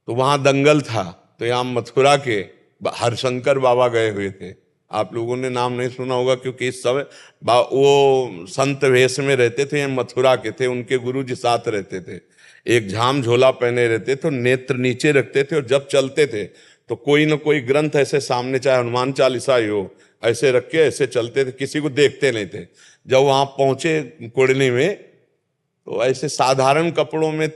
तो वहां दंगल था, तो यहाँ मथुरा के हरशंकर बाबा गए हुए थे। आप लोगों ने नाम नहीं सुना होगा, क्योंकि इस समय वो संत वेश में रहते थे, मथुरा के थे, उनके गुरु जी साथ रहते थे। एक झाम झोला पहने रहते थे, नेत्र नीचे रखते थे, और जब चलते थे तो कोई न कोई ग्रंथ ऐसे सामने, चाहे हनुमान चालीसा ही हो, ऐसे रख के ऐसे चलते थे, किसी को देखते नहीं थे। जब वहां पहुंचे कुड़नी में, तो ऐसे साधारण कपड़ों में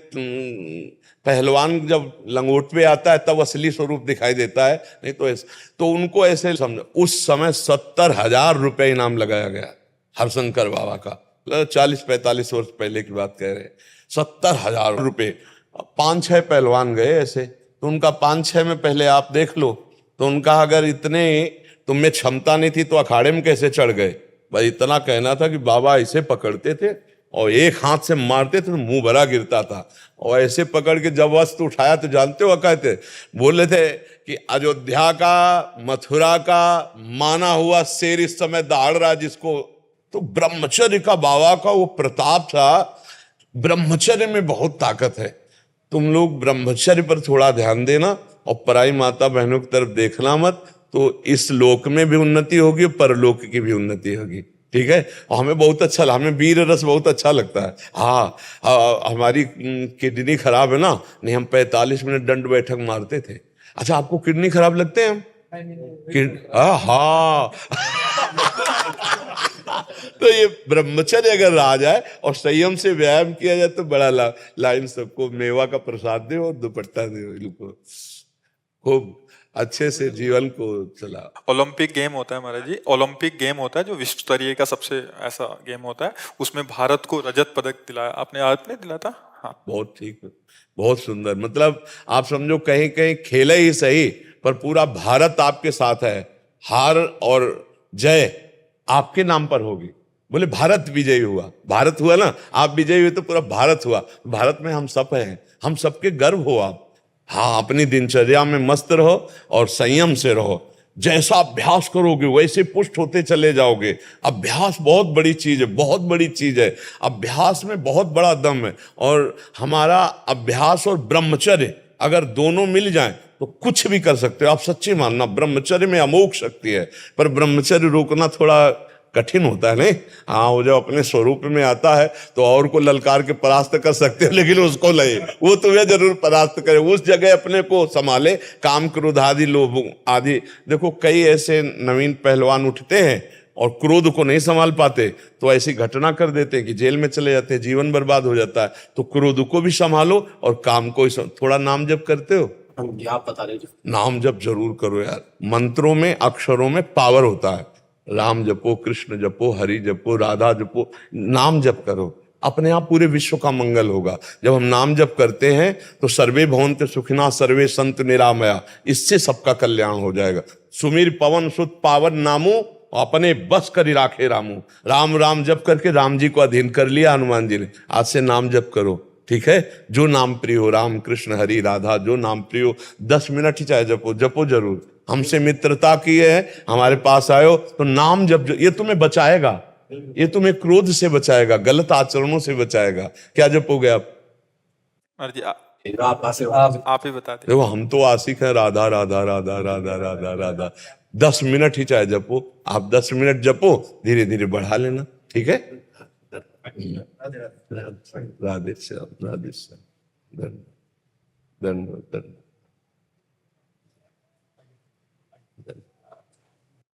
पहलवान जब लंगोट पे आता है तब असली स्वरूप दिखाई देता है, नहीं तो ऐसे। तो उनको ऐसे समझो, उस समय 70,000 रुपए इनाम लगाया गया हरशंकर बाबा का। 40-45 वर्ष पहले की बात कह रहे हैं। 70,000 रुपए। 5-6 पहलवान गए ऐसे, तो उनका 5-6 में पहले आप देख लो, तो उनका अगर इतने तुम में क्षमता नहीं थी तो अखाड़े में कैसे चढ़ गए। भाई इतना कहना था कि बाबा ऐसे पकड़ते थे और एक हाथ से मारते थे तो मुंह भरा गिरता था, और ऐसे पकड़ के जब वस्त्र उठाया तो जानते हो कहते बोले थे कि अयोध्या का, मथुरा का माना हुआ शेर इस समय दहाड़ रहा जिसको। तो ब्रह्मचर्य का बाबा का वो प्रताप था। ब्रह्मचर्य में बहुत ताकत है। तुम लोग ब्रह्मचर्य पर थोड़ा ध्यान देना और पराई माता बहनों की तरफ देखना मत, तो इस लोक में भी उन्नति होगी, परलोक की भी उन्नति होगी। ठीक है। और हमें बहुत अच्छा, हमें वीर रस बहुत अच्छा लगता है। हाँ, हमारी किडनी खराब है ना, नहीं हम 45 मिनट दंड बैठक मारते थे। अच्छा, आपको किडनी खराब लगते हैं हम? हाँ तो ये ब्रह्मचर्य अगर आ जाए और संयम से व्यायाम किया जाए तो बड़ा लाइन सबको मेवा का प्रसाद दे और दुपट्टा दे, इनको खूब अच्छे से जीवन को चला। ओलंपिक गेम होता है महाराज जी, ओलंपिक गेम होता है जो विश्व स्तरीय का सबसे ऐसा गेम होता है, उसमें भारत को रजत पदक दिलाया आपने दिलाया था। हाँ, बहुत ठीक, बहुत सुंदर। मतलब आप समझो कहीं कहीं खेले ही सही, पर पूरा भारत आपके साथ है। हार और जय आपके नाम पर होगी। बोले भारत विजयी हुआ, भारत हुआ ना, आप विजयी हुए तो पूरा भारत हुआ। भारत में हम सब हैं, हम सबके गर्व हो आप। हाँ, अपनी दिनचर्या में मस्त रहो और संयम से रहो। जैसा अभ्यास करोगे वैसे पुष्ट होते चले जाओगे। अभ्यास बहुत बड़ी चीज है, बहुत बड़ी चीज है। अभ्यास में बहुत बड़ा दम है। और हमारा अभ्यास और ब्रह्मचर्य अगर दोनों मिल जाएं तो कुछ भी कर सकते हो। आप सच्ची मानना, ब्रह्मचर्य में अमोघ शक्ति है। पर ब्रह्मचर्य रोकना थोड़ा कठिन होता है, नहीं? हाँ, वो जब अपने स्वरूप में आता है तो और को ललकार के परास्त कर सकते हो, लेकिन उसको नहीं, वो तुम्हें जरूर परास्त करे। उस जगह अपने को संभाले, काम क्रोध आदि लोभ आदि। देखो, कई ऐसे नवीन पहलवान उठते हैं और क्रोध को नहीं संभाल पाते तो ऐसी घटना कर देते हैं कि जेल में चले जाते हैं, जीवन बर्बाद हो जाता है। तो क्रोध को भी संभालो और काम को थोड़ा नाम जप करते हो? आप बता दीजिए। नाम जप जरूर करो यार। मंत्रों में, अक्षरों में पावर होता है। राम जपो, कृष्ण जपो, हरि जपो, राधा जपो, नाम जप करो, अपने आप पूरे विश्व का मंगल होगा। जब हम नाम जप करते हैं तो सर्वे भवन्ति सुखिनः सर्वे सन्तु निरामया, इससे सबका कल्याण हो जाएगा। सुमिर पवन सुत पावन नामो, अपने बस करी राखे रामू। राम राम जप करके राम जी को अधीन कर लिया हनुमान जी ने। आज से नाम जप करो, ठीक है? जो नाम प्रिय हो, राम कृष्ण हरि राधा, जो नाम प्रिय हो, 10 मिनट ही चाहे जपो, जपो जरूर। हमसे मित्रता की है, हमारे पास आयो तो नाम जप, ये तुम्हें बचाएगा, ये तुम्हें क्रोध से बचाएगा, गलत आचरणों से बचाएगा। क्या जपोगे आप? जी आप ही बता दें। देखो, हम तो आशिक हैं राधा राधा राधा राधा राधा राधा। 10 मिनट ही चाहे जपो, आप 10 मिनट जपो, धीरे धीरे बढ़ा लेना, ठीक है? राधे श्याम, राधे श्याम, धन्यवाद, धन्यवाद।